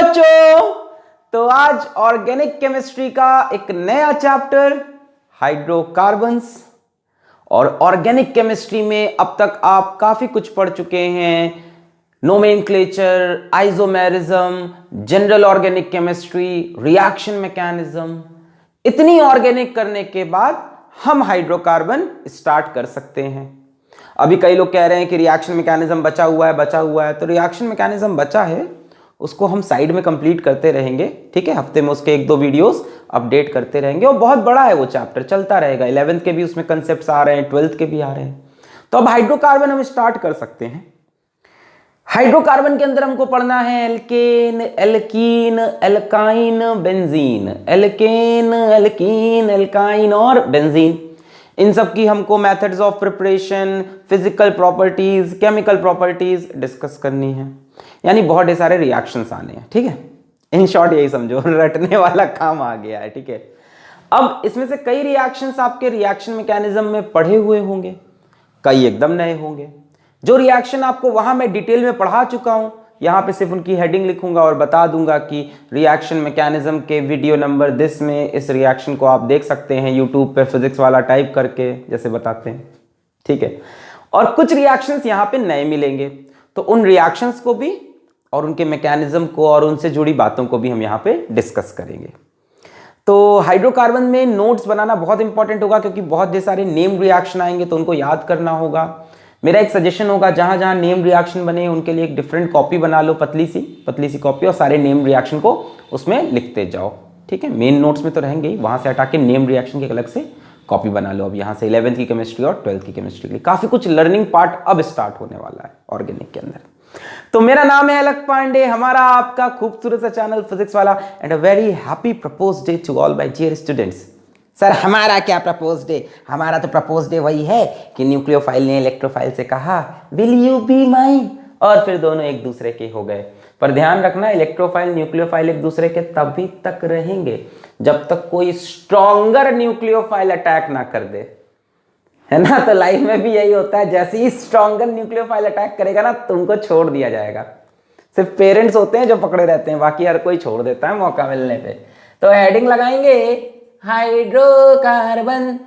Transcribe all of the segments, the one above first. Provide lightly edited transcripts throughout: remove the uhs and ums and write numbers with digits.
बच्चों, तो आज ऑर्गेनिक केमिस्ट्री का एक नया चैप्टर हाइड्रोकार्बन्स। और ऑर्गेनिक केमिस्ट्री में अब तक आप काफी कुछ पढ़ चुके हैं, nomenclature, isomerism, general organic chemistry, reaction mechanism. इतनी ऑर्गेनिक करने के बाद हम हाइड्रोकार्बन स्टार्ट कर सकते हैं। अभी कई लोग कह रहे हैं कि रिएक्शन मैकेनिज्म बचा हुआ है, तो रिएक्शन मैकेनिज्म बचा है, उसको हम साइड में कंप्लीट करते रहेंगे। ठीक है, हफ्ते में उसके 1-2 वीडियोस अपडेट करते रहेंगे। और बहुत बड़ा है वो चैप्टर, चलता रहेगा। 11th के भी उसमें कंसेप्ट्स आ रहे हैं, 12th के भी आ रहे हैं। तो अब हाइड्रोकार्बन हम स्टार्ट कर सकते हैं। हाइड्रोकार्बन के अंदर हमको पढ़ना है alkane, alkene, alkyne, benzene. Alkane, alkene, alkyne और बेंजीन, इन सब की हमको methods of preparation, physical properties, chemical properties discuss करनी है। यानी बहुत सारे रिएक्शंस आने हैं। ठीक है, इन शॉर्ट यही समझो, रटने वाला काम आ गया है। ठीक है, अब इसमें से कई रिएक्शंस आपके रिएक्शन मैकेनिज्म में पढ़े हुए होंगे, कई एकदम नए होंगे। जो रिएक्शन आपको वहां मैं डिटेल में पढ़ा चुका हूं, यहां पे सिर्फ उनकी हेडिंग लिखूंगा और बता दूंगा कि रिएक्शन मैकेनिज्म के वीडियो नंबर दिस में इस रिएक्शन को आप देख सकते हैं यूट्यूब पे, फिजिक्स वाला टाइप करके जैसे बताते हैं। ठीक है, और कुछ रिएक्शंस यहां पे नए मिलेंगे, तो उन रिएक्शंस को भी और उनके मैकेनिज्म को और उनसे जुड़ी बातों को भी हम यहाँ पे डिस्कस करेंगे। तो हाइड्रोकार्बन में नोट्स बनाना बहुत इंपॉर्टेंट होगा, क्योंकि बहुत सारे नेम रिएक्शन आएंगे तो उनको याद करना होगा। मेरा एक सजेशन होगा, जहां जहां नेम रिएक्शन बने उनके लिए एक डिफरेंट कॉपी बना लो, पतली सी कॉपी, और सारे नेम रिएक्शन को उसमें लिखते जाओ। ठीक है, मेन नोट्स में तो रहेंगे ही, वहां से हटा के नेम रिएक्शन की अलग से कॉपी बना लो। अब यहाँ से 11th की केमिस्ट्री और 12th की केमिस्ट्री के लिए काफी कुछ लर्निंग पार्ट अब स्टार्ट होने वाला है ऑर्गेनिक के अंदर। तो मेरा नाम है अलक पांडे, हमारा आपका खूबसूरत सा चैनल फिजिक्स वाला, and a very happy propose day to all my dear students. Sir हमारा क्या प्रपोज डे? हमारा तो प्रपोज डे वही है कि न्यूक्लियोफाइल ने इलेक्ट्रोफाइल से कहा विल यू बी माइन, और फिर दोनों एक दूसरे के हो गए। पर ध्यान रखना, इलेक्ट्रोफाइल न्यूक्लियोफाइल एक दूसरे के तभी तक रहेंगे जब तक कोई स्ट्रॉन्गर न्यूक्लियोफाइल अटैक ना कर दे, है ना। तो लाइफ में भी यही होता है, जैसे ही स्ट्रॉन्गर न्यूक्लियोफाइल अटैक करेगा ना, तुमको छोड़ दिया जाएगा। सिर्फ पेरेंट्स होते हैं जो पकड़े रहते हैं, बाकी हर कोई छोड़ देता है मौका मिलने पे। तो हेडिंग लगाएंगे हाइड्रोकार्बन।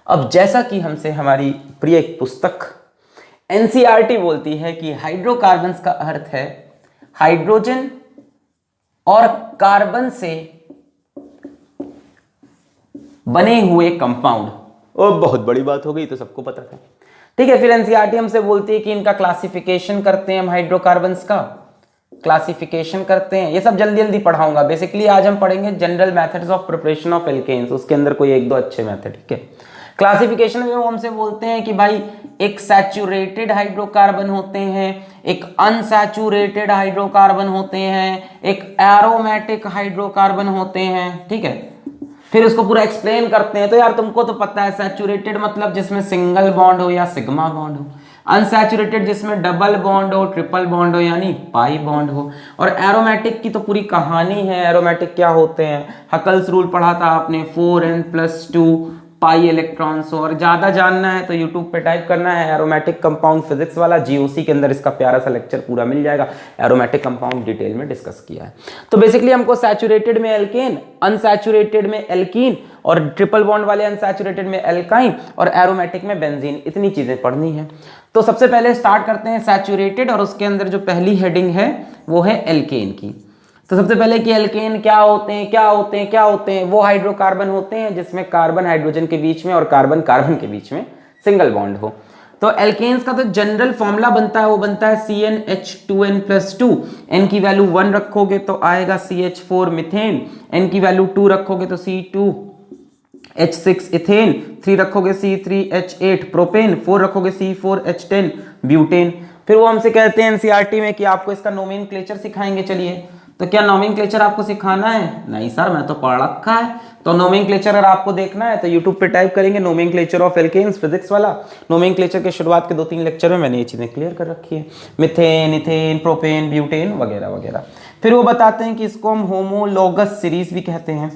अब जैसा कि हमसे हमारी प्रिय एक पुस्तक एनसीईआरटी बोलती है कि हाइड्रोकार्बन्स का अर्थ है हाइड्रोजन और कार्बन से बने हुए कंपाउंड। और बहुत बड़ी बात हो गई, तो सबको पता था। ठीक है, फिर एनसीईआरटी हमसे बोलती है कि इनका क्लासिफिकेशन करते हैं हम, हाइड्रोकार्बन्स का क्लासिफिकेशन करते हैं। ये सब जल्दी जल्दी पढ़ाऊंगा। बेसिकली आज हम पढ़ेंगे general methods of preparation of alkanes, उसके अंदर कोई 1-2 अच्छे मेथड। ठीक है, क्लासिफिकेशन में वो हमसे बोलते हैं कि भाई एक सैचुरेटेड हाइड्रोकार्बन होते हैं, एक अनसैचुरेटेड हाइड्रोकार्बन होते हैं, एक एरोमेटिक हाइड्रोकार्बन होते हैं। ठीक है, फिर उसको पूरा एक्सप्लेन करते हैं। तो यार तुमको तो पता है, सैचुरेटेड मतलब जिसमें सिंगल बॉन्ड हो या सिग्मा बॉन्ड हो, अनसैचुरेटेड जिसमें डबल बॉन्ड हो, ट्रिपल बॉन्ड हो यानी पाई बॉन्ड हो, और एरोमेटिक की तो पूरी कहानी है। एरोमेटिक क्या होते हैं, हकल्स रूल पढ़ा था आपने, 4n+2 पाई इलेक्ट्रॉन्स। और ज्यादा जानना है तो यूट्यूब पे टाइप करना है एरोमेटिक कंपाउंड फिजिक्स वाला, जीओसी के अंदर इसका प्यारा सा लेक्चर पूरा मिल जाएगा। एरोमेटिक कंपाउंड डिटेल में डिस्कस किया है। तो बेसिकली हमको सैचुरेटेड में एल्केन, अनसैचुरेटेड में एल्कीन, और ट्रिपल बॉन्ड वाले अनसैचुरेटेड में एल्काइन, और एरोमेटिक में बेंजीन। इतनी चीजें पढ़नी है। तो सबसे पहले स्टार्ट करते हैं सैचुरेटेड, और उसके अंदर जो पहली हेडिंग है वो है एल्केन की। तो सबसे पहले कि एल्केन क्या होते हैं। वो हाइड्रोकार्बन होते हैं जिसमें कार्बन हाइड्रोजन के बीच में और कार्बन कार्बन के बीच में सिंगल बॉन्ड हो। तो एल्केन्स का तो जनरल फॉर्मूला बनता है, वो बनता है CnH2n+2। n की वैल्यू 1 रखोगे तो आएगा CH4 मिथेन, n की वैल्यू 2 रखोगे तो C2H6 इथेन, 3 रखोगे C3H8 प्रोपेन, 4 रखोगे C4H10 ब्यूटेन। फिर वो हमसे कहते हैं एनसीईआरटी में कि आपको इसका नोमेनक्लेचर सिखाएंगे। चलिए, तो क्या नोमेनक्लेचर आपको सिखाना है? नहीं सर, मैं तो पढ़ रखा है। तो नोमेनक्लेचर अगर आपको देखना है तो यूट्यूब पे टाइप करेंगे नोमेनक्लेचर ऑफ एल्केन्स, फिजिक्स वाला। नोमेनक्लेचर के शुरुआत के 2-3 लेक्चर में मैंने ये चीजें क्लियर कर रखी है, मिथेन, इथेन, प्रोपेन, ब्यूटेन वगैरह वगैरह। फिर वो बताते हैं कि इसको हम होमोलॉगस सीरीज भी कहते हैं।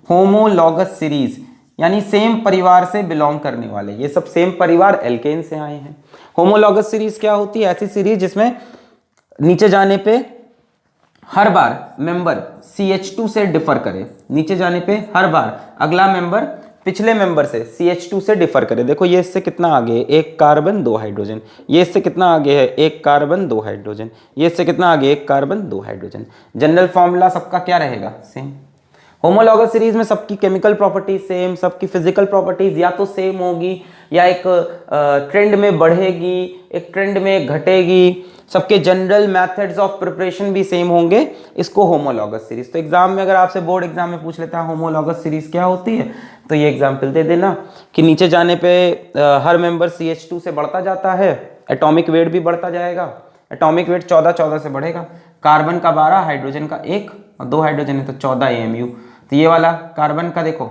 होमोलॉगस सीरीज यानी सेम परिवार से बिलोंग करने वाले, ये सब सेम परिवार एल्केन से आए हैं। होमोलॉगस सीरीज क्या होती है? ऐसी सीरीज जिसमें नीचे जाने पे हर बार मेंबर CH2 से डिफर करे, नीचे जाने पे हर बार अगला मेंबर पिछले मेंबर से CH2 से डिफर करे। देखो ये इससे कितना आगे है, एक कार्बन दो हाइड्रोजन, ये इससे कितना आगे है, एक कार्बन दो हाइड्रोजन, ये इससे कितना आगे, एक कार्बन दो हाइड्रोजन। जनरल फॉर्मूला सबका क्या रहेगा, सेम। होमोलॉगस सीरीज में सबकी केमिकल प्रॉपर्टीज सेम, सबकी फिजिकल प्रॉपर्टीज या तो सेम होगी या एक ट्रेंड में बढ़ेगी, एक ट्रेंड में घटेगी, सबके जनरल मेथड्स ऑफ प्रिपरेशन भी सेम होंगे, इसको होमोलॉगस सीरीज। तो एग्जाम में अगर आपसे बोर्ड एग्जाम में पूछ लेता है होमोलॉगस सीरीज क्या होती है, तो ये एग्जाम्पल दे देना कि नीचे जाने पे हर मेंबर CH2 से बढ़ता जाता है, एटॉमिक वेट भी बढ़ता जाएगा, एटॉमिक वेट 14 से बढ़ेगा, कार्बन का 12, हाइड्रोजन का 1 और 2 हाइड्रोजन है तो 14 AMU। तो ये वाला कार्बन का देखो,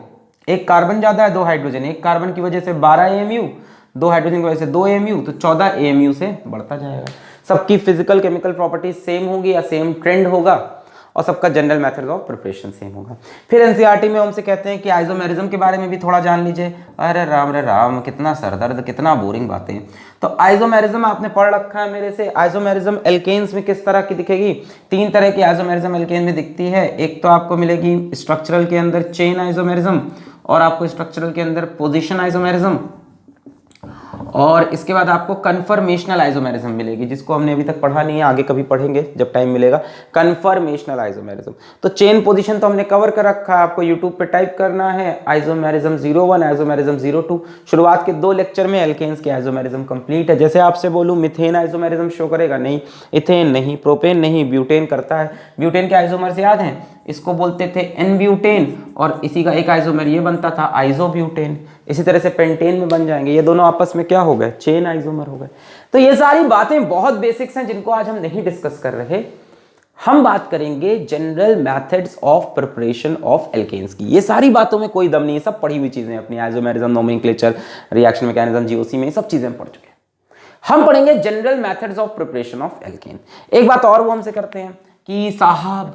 एक कार्बन ज्यादा है, 2 हाइड्रोजन, एक कार्बन की वजह से 12 AMU, 2 हाइड्रोजन की वजह से 2 AMU, तो 14 AMU से बढ़ता जाएगा। सबकी फिजिकल केमिकल प्रॉपर्टीज सेम होंगी या सेम ट्रेंड होगा, और सबका general method of preparation same होगा। फिर एनसीईआरटी में हमसे कहते हैं कि आइसोमेरिज्म के बारे में भी थोड़ा जान लीजिए। अरे राम कितना सरदर्द, कितना बोरिंग बातें। तो आइसोमेरिज्म आपने पढ़ रखा है मेरे से। आइसोमेरिज्म एल्केन्स में किस तरह की दिखेगी, 3 तरह की आइसोमेरिज्म एल्केन में दिखती है। एक तो आपको मिलेगी स्ट्रक्चरल के अंदर चेन आइसोमेरिज्म, और आपको स्ट्रक्चरल के अंदर पोजिशन आइसोमेरिज्म, और इसके बाद आपको कन्फर्मेशनल आइसोमेरिज्म मिलेगी, जिसको हमने अभी तक पढ़ा नहीं है, आगे कभी पढ़ेंगे जब टाइम मिलेगा। कन्फर्मेशनल आइसोमेरिज्म, तो चेन पोजीशन तो हमने कवर कर रखा है, आपको यूट्यूब पे टाइप करना है आइसोमेरिज्म 01, आइसोमेरिज्म 02। शुरुआत के 2 लेक्चर में एल्केन्स के आइसोमेरिज्म कंप्लीट है। जैसे आपसे बोलूं मिथेन आइसोमेरिज्म शो करेगा, नहीं, इथेन नहीं, प्रोपेन नहीं, ब्यूटेन करता है। ब्यूटेन के आइसोमर्स याद हैं, इसको बोलते थे एन ब्यूटेन, और इसी का एक आइसोमर ये बनता था आइसोब्यूटेन। इसी तरह से पेंटेन में बन जाएंगे, ये दोनों आपस में क्या हो गए, चेन आइसोमर हो गए। तो ये सारी बातें बहुत बेसिक्स हैं जिनको आज हम नहीं डिस्कस कर रहे। हम बात करेंगे general methods of preparation of alkanes की। ये सारी बातों में कोई दम नहीं है, सब पढ़ी हुई चीजें अपनी, isomerism, nomenclature, reaction mechanism, GOC में सब चीजें हम पढ़ चुके हैं। हम पढ़ेंगे general methods of preparation of alkene. एक बात और वो हमसे करते हैं कि साहब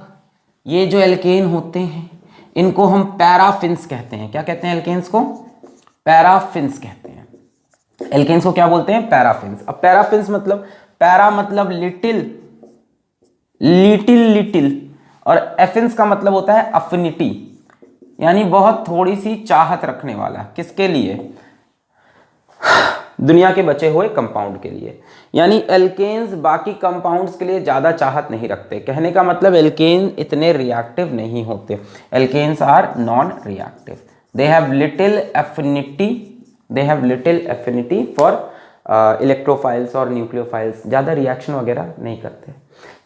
ये जो एल्केन होते हैं इनको हम पैराफिन्स कहते हैं। क्या कहते हैं एल्केन्स को? पैराफिन्स कहते हैं। एल्केन्स को क्या बोलते हैं? पैराफिन्स। अब पैराफिन्स मतलब, पैरा मतलब लिटिल, लिटिल लिटिल, और एफिन्स का मतलब होता है अफिनिटी, यानी बहुत थोड़ी सी चाहत रखने वाला। किसके लिए? दुनिया के बचे हुए कंपाउंड के लिए। यानी एल्केन्स बाकी कंपाउंड्स के लिए ज्यादा चाहत नहीं रखते। कहने का मतलब एल्केन इतने रिएक्टिव नहीं होते। Alkanes are non reactive, they have little affinity, they have little affinity for electrophiles और न्यूक्लियोफाइल्स। ज्यादा रिएक्शन वगैरह नहीं करते।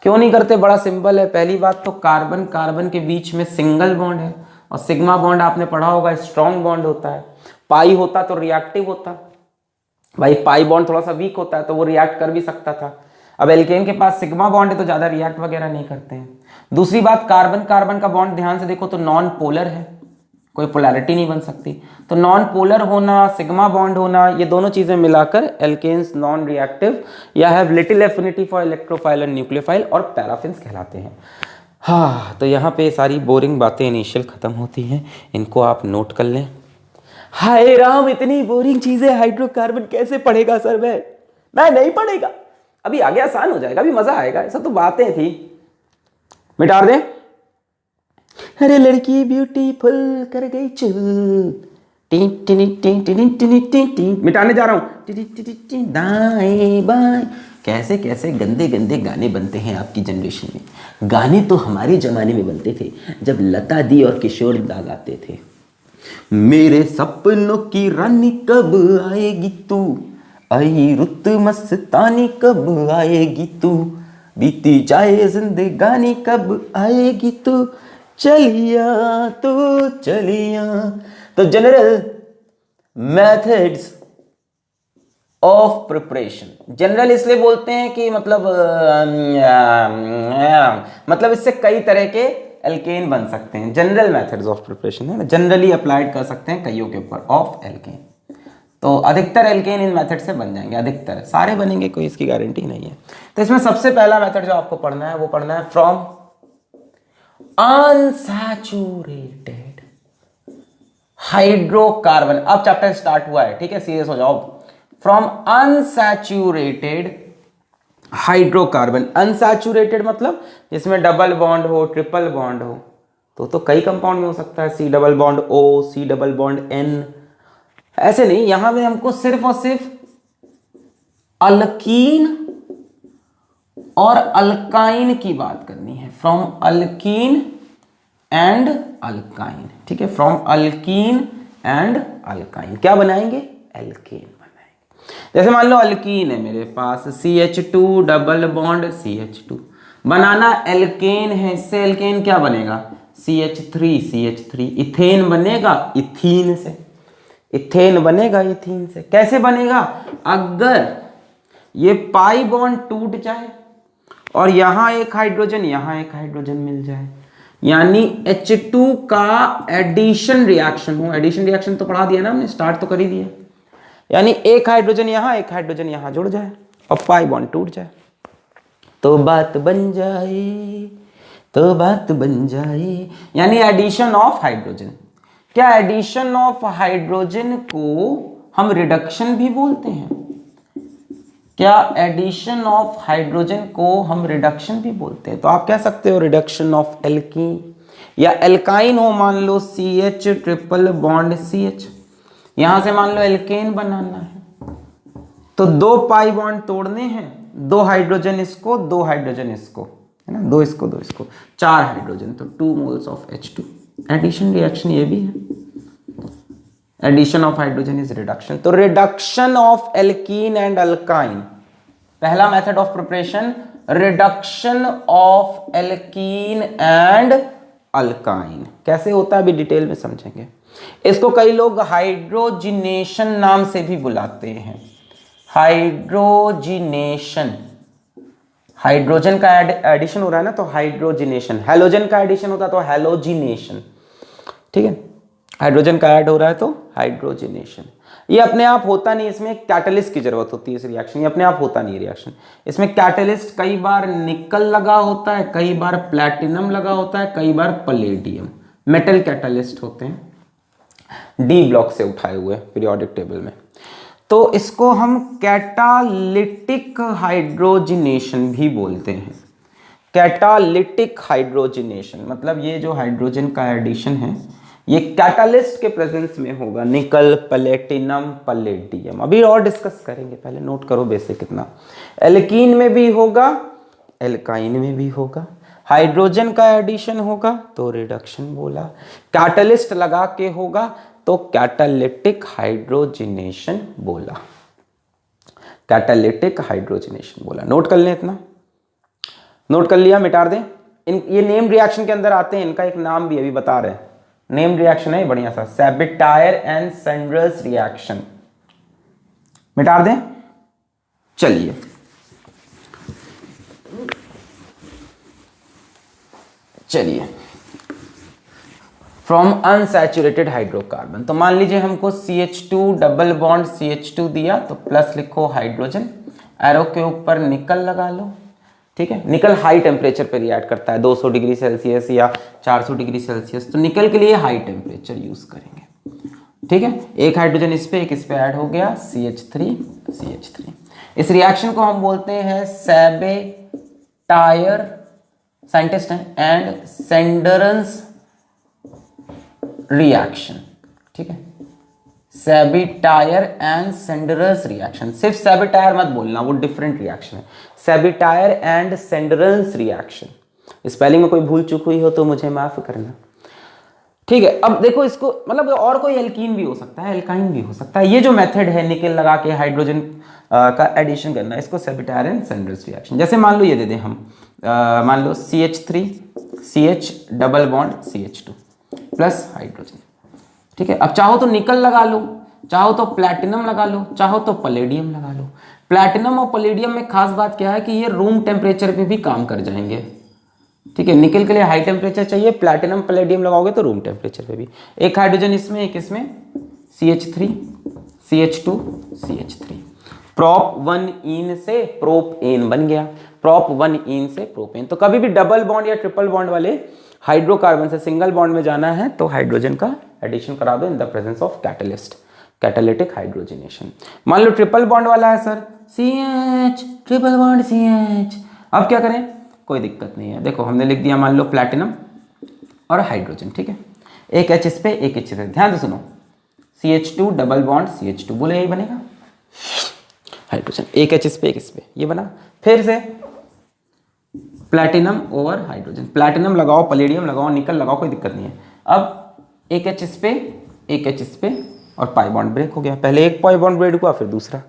क्यों नहीं करते? बड़ा सिंपल है। पहली बात तो कार्बन कार्बन के बीच में सिंगल बॉन्ड है, और सिग्मा बॉन्ड आपने पढ़ा होगा स्ट्रॉन्ग बॉन्ड होता है। पाई होता तो रिएक्टिव होता भाई, पाई बॉन्ड थोड़ा सा वीक होता है तो वो रिएक्ट कर भी सकता था। अब एल्केन के पास सिग्मा बॉन्ड है तो ज्यादा रिएक्ट वगैरह नहीं करते हैं। दूसरी बात, कार्बन कार्बन का बॉन्ड ध्यान से देखो तो नॉन पोलर है, कोई पोलैरिटी नहीं बन सकती। तो नॉन पोलर होना, सिग्मा बॉन्ड होना, ये दोनों चीजें मिलाकर एल्केन्स नॉन रिएक्टिव या have little affinity for electrophile and nucleophile और पैराफिन्स कहलाते हैं। हाँ, तो यहाँ पे सारी बोरिंग बातें इनिशियल खत्म होती हैं, इनको आप नोट कर लें। हाय राम, इतनी बोरिंग चीजें हाइड्रोकार्बन कैसे पढ़ेगा सर? मैं नहीं पढ़ेगा, अभी आगे आसान हो जाएगा, अभी मजा आएगा। ऐसा तो बातें थी, मिटा दें। अरे लड़की ब्यूटीफुल कर गई चुल, मिटाने जा रहा हूं। दाएं बाएं, कैसे कैसे गंदे गंदे गाने बनते हैं आपकी जनरेशन में। गाने तो हमारे जमाने में बनते थे जब लता दी और किशोर दा गाते थे। मेरे सपनों की रानी कब आएगी तू, आई रुत मस्तानी कब आएगी तू, बीती जाए जिंदगानी कब आएगी तू, चलिया तो चलिया। तो general methods of preparation, general इसलिए बोलते हैं कि मतलब इससे कई तरह के एल्केन बन सकते हैं। जनरल मेथड्स ऑफ प्रिपरेशन है ना, जनरली अप्लाइड कर सकते हैं कईयों के ऊपर ऑफ एल्केन। तो अधिकतर एल्केन इन मेथड से बन जाएंगे, अधिकतर, सारे बनेंगे कोई इसकी गारंटी नहीं है। तो इसमें सबसे पहला मेथड जो आपको पढ़ना है वो पढ़ना है फ्रॉम अनसैचुरेटेड हाइड्रोकार्बन। अब चैप्टर स्टार्ट हुआ है, ठीक है, सीरियस हो जाओ। फ्रॉम अनसैचुरेटेड हाइड्रोकार्बन अनसैचुरेटेड मतलब जिसमें डबल बॉन्ड हो, ट्रिपल बॉन्ड हो, तो कई कंपाउंड में हो सकता है, C double bond O, C double bond N, ऐसे नहीं। यहां में हमको सिर्फ और सिर्फ अल्कीन और अल्काइन की बात करनी है, फ्रॉम अल्कीन एंड अल्काइन, ठीक है, फ्रॉम अल्कीन एंड अल्काइन क्या बनाएंगे, एल्केन बनाएंगे। जैसे मान लो अल्कीन है मेरे पास, CH2 डबल बॉन्ड CH2, बनाना एल्केन है, इससे एल्केन क्या बनेगा, CH3, इथेन बनेगा इथीन से, इथेन बनेगा इथीन से। कैसे बनेगा, अगर ये पाई बॉन्ड टूट जाए और यहां एक हाइड्रोजन यहां एक हाइड्रोजन मिल जाए, यानी H2 का एडिशन रिएक्शन हो, एडिशन रिएक्शन तो पढ़ा दिया ना हमने, स्टार्ट तो कर ही दिया, यानी एक हाइड्रोजन यहां एक हाइड्रोजन यहां जुड़ जाए और पाई बॉन्ड टूट जाए, तो बात बन जाए, तो बात बन जाए, यानी एडिशन ऑफ हाइड्रोजन। क्या एडिशन ऑफ हाइड्रोजन को हम रिडक्शन भी बोलते हैं, क्या एडिशन ऑफ हाइड्रोजन को हम रिडक्शन भी बोलते हैं, तो आप कह सकते हो रिडक्शन ऑफ एल्कीन, या एल्काइन हो मान लो CH ट्रिपल बॉन्ड CH, यहां से मान लो एल्केन बनाना है, तो दो पाई बॉन्ड तोड़ने हैं, दो हाइड्रोजन इसको, दो हाइड्रोजन इसको, है ना, दो इसको दो इसको, 4 हाइड्रोजन, तो 2 moles of H2, addition reaction ये भी है, addition of hydrogen is reduction. तो reduction of alkene and alkyne, पहला method of preparation, reduction of alkene and alkyne कैसे होता है अभी डिटेल में समझेंगे। इसको कई लोग हाइड्रोजिनेशन नाम से भी बुलाते हैं, हाइड्रोजिनेशन, हाइड्रोजन का एडिशन हो रहा है ना, तो हाइड्रोजिनेशन, हैलोजन का एडिशन होता है तो हैलोजिनेशन, ठीक है, हाइड्रोजन का ऐड हो रहा है तो हाइड्रोजिनेशन। ये अपने आप होता नहीं, इसमें कैटलिस्ट की जरूरत होती है इस रिएक्शन, ये अपने आप होता नहीं रिएक्शन, इसमें कैटलिस्ट कई बार निकल लगा होता है, कई बार प्लैटिनम लगा होता है, कई बार पलेडियम, मेटल कैटलिस्ट होते हैं डी ब्लॉक से उठाए हुए पीरियोडिक टेबल में। तो इसको हम कैटालिटिक हाइड्रोजिनेशन भी बोलते हैं, कैटालिटिक हाइड्रोजिनेशन मतलब ये जो हाइड्रोजन का एडिशन है ये कैटालिस्ट के प्रेजेंस में होगा, निकल, प्लेटिनम, पलेडियम, अभी और डिस्कस करेंगे, पहले नोट करो बेसिक इतना। एल्कीन में भी होगा, एल्काइन में भी होगा, हाइड्रोजन का एडिशन होगा तो रिडक्शन बोला, कैटालिस्ट लगा के होगा तो कैटालिटिक हाइड्रोजिनेशन बोला, कैटालिटिक हाइड्रोजिनेशन बोला। नोट कर लें इतना, नोट कर लिया, मिटा दें। ये नेम रिएक्शन के अंदर आते हैं, इनका एक नाम भी अभी बता रहे हैं, नेम रिएक्शन है बढ़िया सा, सैबिटायर एंड सैंडर्स रिएक्शन, मिटा दें। चलिए चलिए, फ्रॉम अनसैचुरेटेड हाइड्रोकार्बन, तो मान लीजिए हमको CH2 डबल बॉन्ड CH2 दिया, तो प्लस लिखो हाइड्रोजन, एरो के ऊपर निकल लगा लो, ठीक है। निकल हाई टेम्परेचर पे रिएक्ट करता है 200 डिग्री सेल्सियस या 400 डिग्री सेल्सियस, तो निकल के लिए हाई टेम्परेचर यूज करेंगे, ठीक है। एक हाइड्रोजन इस पे एक इस पे ऐड हो गया, CH3। इस रिएक्शन को हम बोलते हैं सैबिटायर, साइंटिस्ट हैं, एंड सैंडरस रिएक्शन, ठीक है, सैबिटायर एंड सैंडरस रिएक्शन। सिर्फ सैबिटायर मत बोलना, वो डिफरेंट रिएक्शन है, सैबिटायर एंड सैंडरस रिएक्शन। स्पेलिंग में कोई भूल चूक हुई हो तो मुझे माफ करना, ठीक है। अब देखो इसको, मतलब और कोई एल्कीन भी हो सकता है, एल्काइन भी हो सकता है। ये जो मेथड है निकल लगा के हाइड्रोजन का एडिशन करना, इसको सैबिटायर एंड सैंडरस रिएक्शन। जैसे मान लो ये दे दें हम, मान लो CH3 CH double bond CH2 plus hydrogen, ठीक है। अब चाहो तो निकल लगा लो, चाहो तो प्लैटिनम लगा लो, चाहो तो पलेडियम लगा लो। प्लैटिनम और पलेडियम में खास बात क्या है कि ये रूम टेम्परेचर पे भी काम कर जाएंगे, ठीक है। निकल के लिए हाई टेम्परेचर चाहिए, प्लैटिनम पलेडियम लगाओगे तो रूम टेम्परेचर पे भी। एक हाइड्रोजन इसमें एक इसमें, CH3 CH2 CH3, प्रोप 1 इन से प्रोप एन बन गया, प्रोप 1 इन से प्रोपेन। तो कभी भी डबल बॉन्ड या ट्रिपल बॉन्ड वाले हाइड्रोकार्बन से सिंगल बॉन्ड में जाना है तो हाइड्रोजन का एडिशन करा दो इन the presence of catalyst, catalytic hydrogenation. मान लो ट्रिपल बॉन्ड वाला है sir, CH triple bond CH। अब क्या करें, कोई दिक्कत नहीं है। देखो हमने लिख दिया मान लो प्लैटिनम और हाइड्रोजन, ठीक है, एक H इस पे एक H इस पे। ध्यान से सुनो, CH2 डबल बॉन्ड CH2, बोले यही बनेगा हाइड्रोजन, एक H इस पे एक इस पे, ये बना। फिर से प्लैटिनम ओवर हाइड्रोजन, प्लैटिनम लगाओ, पलेडियम लगाओ, निकल लगाओ, कोई दिक्कत नहीं है। अब एक H इस पे एक H इस पे और पाई बॉन्ड ब्रेक हो गया। पहले एक पाई बॉन्ड ब्रेक हुआ फिर दूसरा।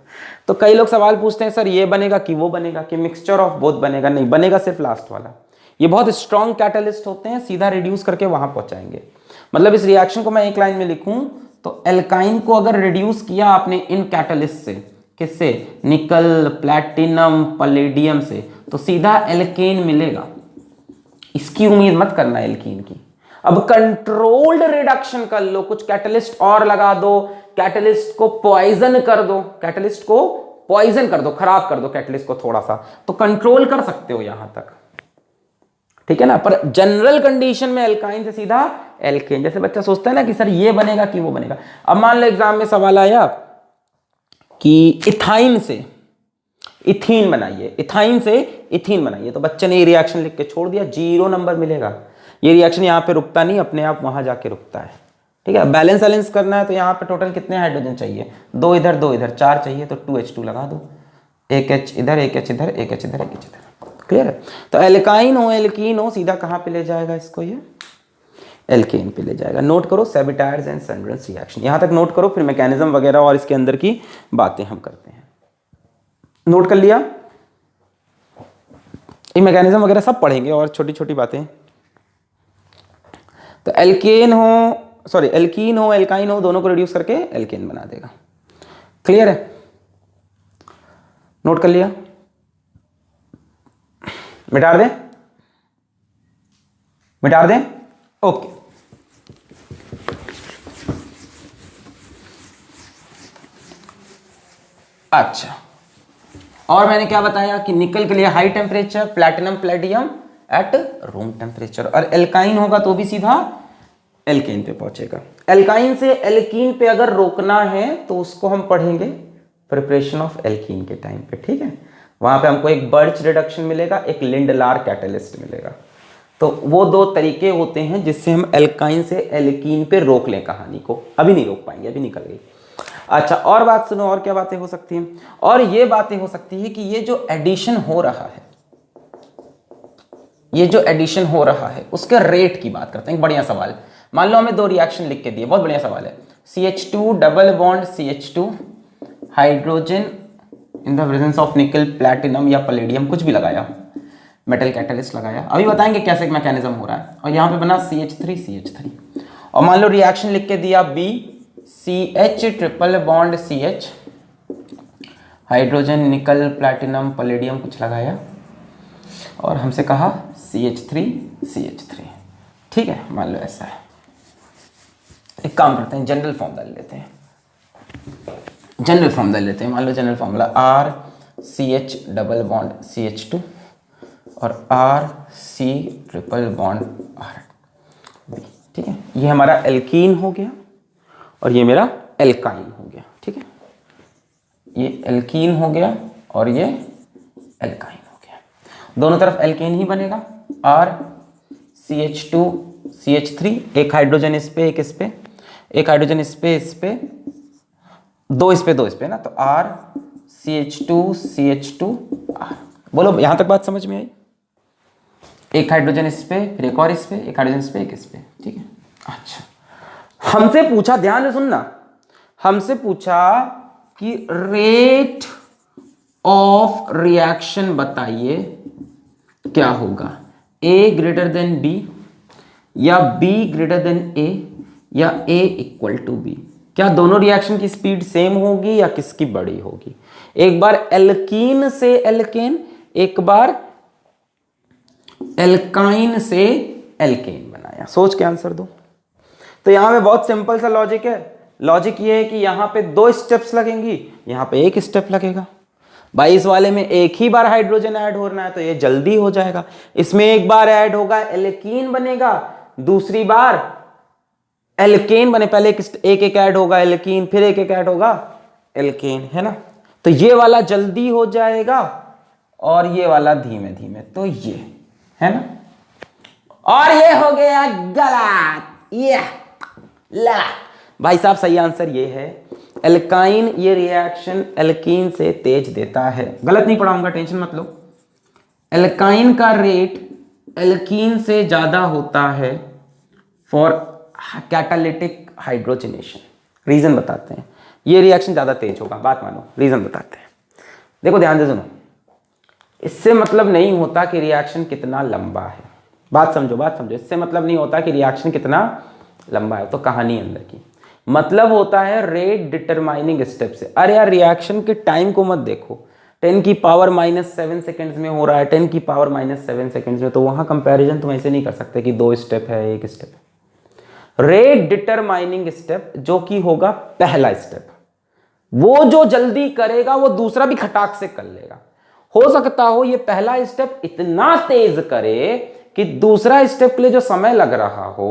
तो कई लोग सवाल पूछते हैं सर ये बनेगा कि वो बनेगा, कि मिक्सचर ऑफ बोथ बनेगा। नहीं बनेगा, सिर्फ लास्ट वाला। ये बहुत स्ट्रॉन्ग कैटलिस्ट होते हैं, सीधा रिड्यूस करके वहां पहुंचाएंगे। मतलब इस रिएक्शन को मैं एक लाइन में लिखूं तो एल्काइन को अगर रिड्यूस किया आपने इन कैटलिस्ट से, किससे, निकल, प्लैटिनम, पलेडियम से, तो सीधा एल्केन मिलेगा। इसकी उम्मीद मत करना एल्कीन की। अब कंट्रोल्ड रिडक्शन कर लो, कुछ कैटलिस्ट और लगा दो, कैटलिस्ट को पॉइजन कर दो, कैटलिस्ट को पॉइजन कर दो, खराब कर दो कैटलिस्ट को थोड़ा सा, तो कंट्रोल कर सकते हो यहां तक, ठीक है ना। पर जनरल कंडीशन में एल्काइन से सीधा एल्केन। जैसे बच्चा सोचता है ना कि सर ये बनेगा कि वो बनेगा। अब मान लो एग्जाम में सवाल आया कि इथाइन से इथीन बनाइए, इथाइन से इथीन बनाइए, तो बच्चे ने ये रिएक्शन लिख के छोड़ दिया, 0 नंबर मिलेगा। ये रिएक्शन यहाँ पे रुकता नहीं, अपने आप वहां जाके रुकता है, ठीक है। बैलेंस करना है तो यहाँ पे टोटल कितने हाइड्रोजन चाहिए, 2 इधर 2 इधर, 4 चाहिए, तो 2H2 लगा दो, एक H इधर एक H इधर एक H इधर एक H इधर, क्लियर है। तो एल्काइन हो एल्कीन हो, सीधा कहाँ पे ले जाएगा इसको, ये एल्केन पे ले जाएगा। नोट करो सेबिटायर्स एंड सैंड्रेस रिएक्शन, यहां तक नोट करो, फिर मैकेनिज्म वगैरह और इसके अंदर की बातें हम करते हैं। नोट कर लिया, ये मैकेनिज्म वगैरह सब पढ़ेंगे और छोटी छोटी बातें। तो एल्केन हो, सॉरी एल्कीन हो एल्काइन हो, दोनों को रिड्यूस करके एल्केन बना देगा, क्लियर है। नोट कर लिया, मिटा दें, मिटा दें, ओके। अच्छा, और मैंने क्या बताया कि निकल के लिए high temperature, platinum Palladium at room temperature, और एल्काइन होगा तो भी सीधा एल्केन पे पहुंचेगा। एल्काइन से एल्कीन पे अगर रोकना है तो उसको हम पढ़ेंगे प्रिपरेशन ऑफ एल्कीन के टाइम पे, ठीक है। वहां पे हमको एक बर्च रिडक्शन मिलेगा, एक लिंडलार कैटलिस्ट मिलेगा। तो वो 2 तरीके होते हैं जिससे हम एल्काइन से एल्कीन पे रोक लें कहानी को। अभी नहीं रोक पाएंगे, अभी निकल गई। अच्छा, और बात सुनो, और क्या बातें हो सकती हैं, और ये बातें हो सकती है कि ये जो एडिशन हो रहा है, ये जो एडिशन हो रहा है उसके रेट की बात करते हैं। बढ़िया सवाल, मान लो हमें 2 रिएक्शन लिख के दिए, बहुत बढ़िया सवाल है। CH2 double bond CH2 hydrogen in the presence of nickel, platinum या पलेडियम, कुछ भी लगाया, मेटल कैटलिस्ट लगाया, अभी बताएंगे कैसे मैकेनिज्म हो रहा है। और यहाँ पे बना CH3 और मान लो रिएक्शन लिख के दिया B CH triple bond CH hydrogen निकल प्लैटिनम पलेडियम कुछ लगाया और हमसे कहा CH3, ठीक है। मान लो ऐसा है, एक काम करते हैं, जनरल फॉर्म डाल लेते हैं, जनरल फॉर्म डाल लेते हैं। मान लो general formula RCH double bond CH2 और RC ट्रिपल बॉन्ड R, ठीक है। ये हमारा एल्कीन हो गया और ये मेरा एल्काइन हो गया, ठीक है। ये एल्कीन हो गया और ये एल्काइन हो गया, दोनों तरफ एल्केन ही बनेगा। RCH2 CH3, एक हाइड्रोजन इस पे एक इस पे, एक हाइड्रोजन इस पे 2 इस पे ना, तो RCH2 CH2 R। बोलो यहां तक बात समझ में आई। एक हाइड्रोजन इस पे, फिर एक और इस पे, एक हाइड्रोजन इस पे एक इस पे, ठीक है। अच्छा, हमसे पूछा, ध्यान से सुनना, हमसे पूछा कि रेट ऑफ रिएक्शन बताइए क्या होगा, A ग्रेटर देन B या B ग्रेटर देन A या A इक्वल टू B। क्या दोनों रिएक्शन की स्पीड सेम होगी या किसकी बड़ी होगी। एक बार एल्कीन से एल्केन, एक बार एल्काइन से एल्केन बनाया, सोच के आंसर दो। तो यहां पे बहुत सिंपल सा लॉजिक है। लॉजिक ये है कि यहां पे 2 स्टेप्स लगेंगी, यहां पे 1 स्टेप लगेगा। 22 वाले में एक ही बार हाइड्रोजन ऐड होना है तो ये जल्दी हो जाएगा। इसमें एक बार ऐड होगा एल्कीन बनेगा, दूसरी बार एल्केन बने, पहले एक एक ऐड होगा एल्कीन, फिर एक एक ऐड होगा एल्केन, है ना। तो ये वाला जल्दी हो जाएगा और ये वाला धीमे धीमे, तो ये है ना, और ये हो गया गलत। ये ला भाई साहब, सही आंसर ये है एल्काइन, ये रिएक्शन एल्कीन से तेज देता है। गलत नहीं पढ़ाऊंगा, टेंशन मत लो। एल्काइन का रेट एल्कीन से ज्यादा होता है फॉर कैटालिटिक हाइड्रोजनेशन। रीजन बताते हैं, ये रिएक्शन ज्यादा तेज होगा, बात मानो, रीजन बताते हैं। देखो ध्यान से सुनो, इससे मतलब नहीं होता कि रिएक्शन कितना लंबा है, बात समझो, बात समझो। इससे मतलब नहीं होता कि रिएक्शन कितना लंबा है, तो कहानी अंदर की मतलब होता है रेट डिटरमाइनिंग स्टेप से। अरे यार, रिएक्शन के टाइम को मत देखो, 10 की पावर -7 सेकेंड्स में हो रहा है, 10 की पावर -7 सेकेंड्स में, तो वहां कंपैरिजन तुम ऐसे नहीं कर सकते कि 2 स्टेप है 1 स्टेप है। रेट डिटरमाइनिंग स्टेप जो कि होगा पहला स्टेप, वो जो जल्दी करेगा वो दूसरा भी खटाक से कर लेगा। हो सकता हो ये पहला स्टेप इतना तेज करे कि दूसरा स्टेप के लिए जो समय लग रहा हो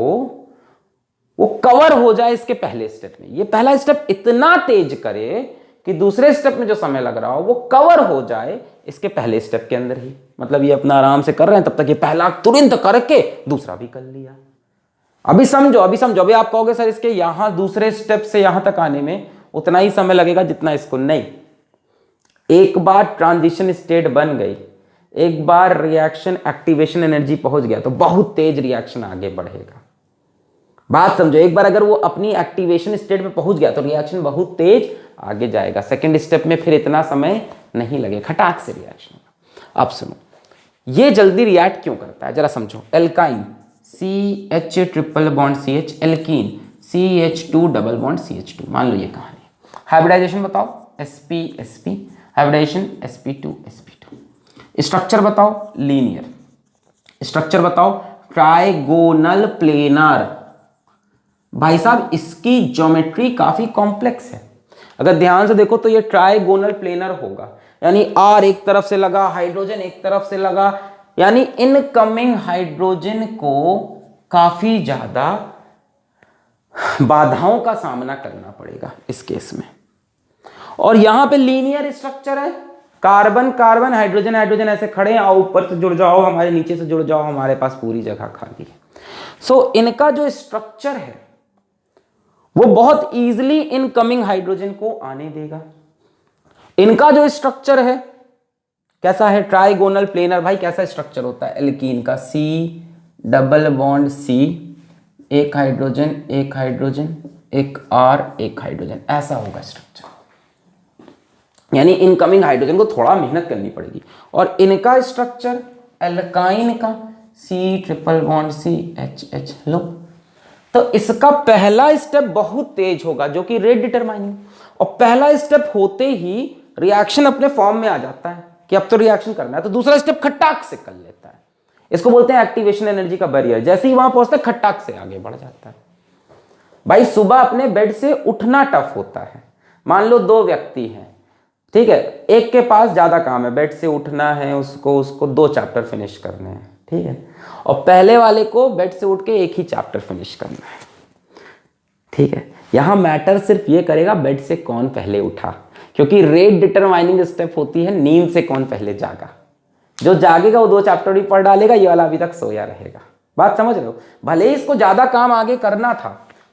वो कवर हो जाए इसके पहले स्टेप में। ये पहला स्टेप इतना तेज करे कि दूसरे स्टेप में जो समय लग रहा हो वो कवर हो जाए इसके पहले स्टेप के अंदर ही। मतलब ये अपना आराम से कर रहे हैं, तब तक ये पहला तुरंत करके दूसरा भी कर लिया। अभी समझो, अभी समझो। अभी आप कहोगे सर इसके यहां दूसरे स्टेप से यहां तक आने में उतना ही समय लगेगा जितना इसको, नहीं। एक बार ट्रांजिशन स्टेट बन गई, एक बार रिएक्शन एक्टिवेशन एनर्जी पहुंच गया तो बहुत तेज रिएक्शन आगे बढ़ेगा। बात समझो, एक बार अगर वो अपनी एक्टिवेशन स्टेट में पहुंच गया तो रिएक्शन बहुत तेज आगे जाएगा। सेकंड स्टेप में फिर इतना समय नहीं लगे, खटाक से रिएक्शन। अब सुनो, ये जल्दी रिएक्ट क्यों करता है जरा समझो। Alkyne CH triple bond CH, alkene CH2 double bond CH2। मान लो ये कहानी। हाइब्रिडाइजेशन बताओ, sp sp, hybridization sp2 sp2। Structure बताओ, लीनियर। स्ट्रक्चर बताओ, ट्राइगोनल प्लेनर। भाई साहब इसकी ज्योमेट्री काफी कॉम्प्लेक्स है, अगर ध्यान से देखो तो ये ट्राइगोनल प्लेनर होगा, यानी R एक तरफ से लगा, हाइड्रोजन एक तरफ से लगा, यानी इनकमिंग हाइड्रोजन को काफी ज्यादा बाधाओं का सामना करना पड़ेगा इस केस में। और यहां पे लीनियर स्ट्रक्चर है, कार्बन कार्बन हाइड्रोजन हाइड्रोजन ऐसे खड़े हैं, आओ ऊपर से जुड़ जाओ, हमारे नीचे से जुड़ जाओ, हमारे पास पूरी जगह खाली है। सो इनका जो स्ट्रक्चर है वो बहुत इजीली इनकमिंग हाइड्रोजन को आने देगा। इनका जो स्ट्रक्चर है कैसा है, ट्राइगोनल प्लेनर। भाई कैसा स्ट्रक्चर होता है एल्कीन का, C डबल बॉन्ड C, एक हाइड्रोजन एक हाइड्रोजन, एक R एक हाइड्रोजन, ऐसा होगा स्ट्रक्चर। यानी इनकमिंग हाइड्रोजन को थोड़ा मेहनत करनी पड़ेगी। और इनका स्ट्रक्चर एल्काइन का C triple bond C H H। लो, तो इसका पहला स्टेप बहुत तेज होगा जो कि रेट डिटरमाइनिंग, और पहला स्टेप होते ही रिएक्शन अपने फॉर्म में आ जाता है कि अब तो रिएक्शन करना है, तो दूसरा स्टेप खट्टाक से कर लेता है। इसको बोलते हैं एक्टिवेशन एनर्जी का बैरियर। जैसे ही वहां पहुंचता है खट्टाक से आगे बढ़ जाता है। भाई सुबह अपने बेड से उठना टफ होता है। मान लो 2 व्यक्ति हैं, ठीक है, एक के पास ज्यादा काम है, बेड से उठना है, उसको 2 चैप्टर फिनिश करने हैं, ठीक है, और पहले वाले को बेड से उठ के 1 ही चैप्टर फिनिश करना है, ठीक है। यहां मैटर सिर्फ ये करेगा बेड से कौन पहले उठा, क्योंकि रेट डिटरमाइनिंग स्टेप होती है नींद से कौन पहले जागा। जो जागेगा वो 2 चैप्टर भी पढ़ डालेगा, ये वाला अभी तक सोया रहेगा। बात समझ रहे हो। भले ही इसको ज्यादा काम आगे करना था,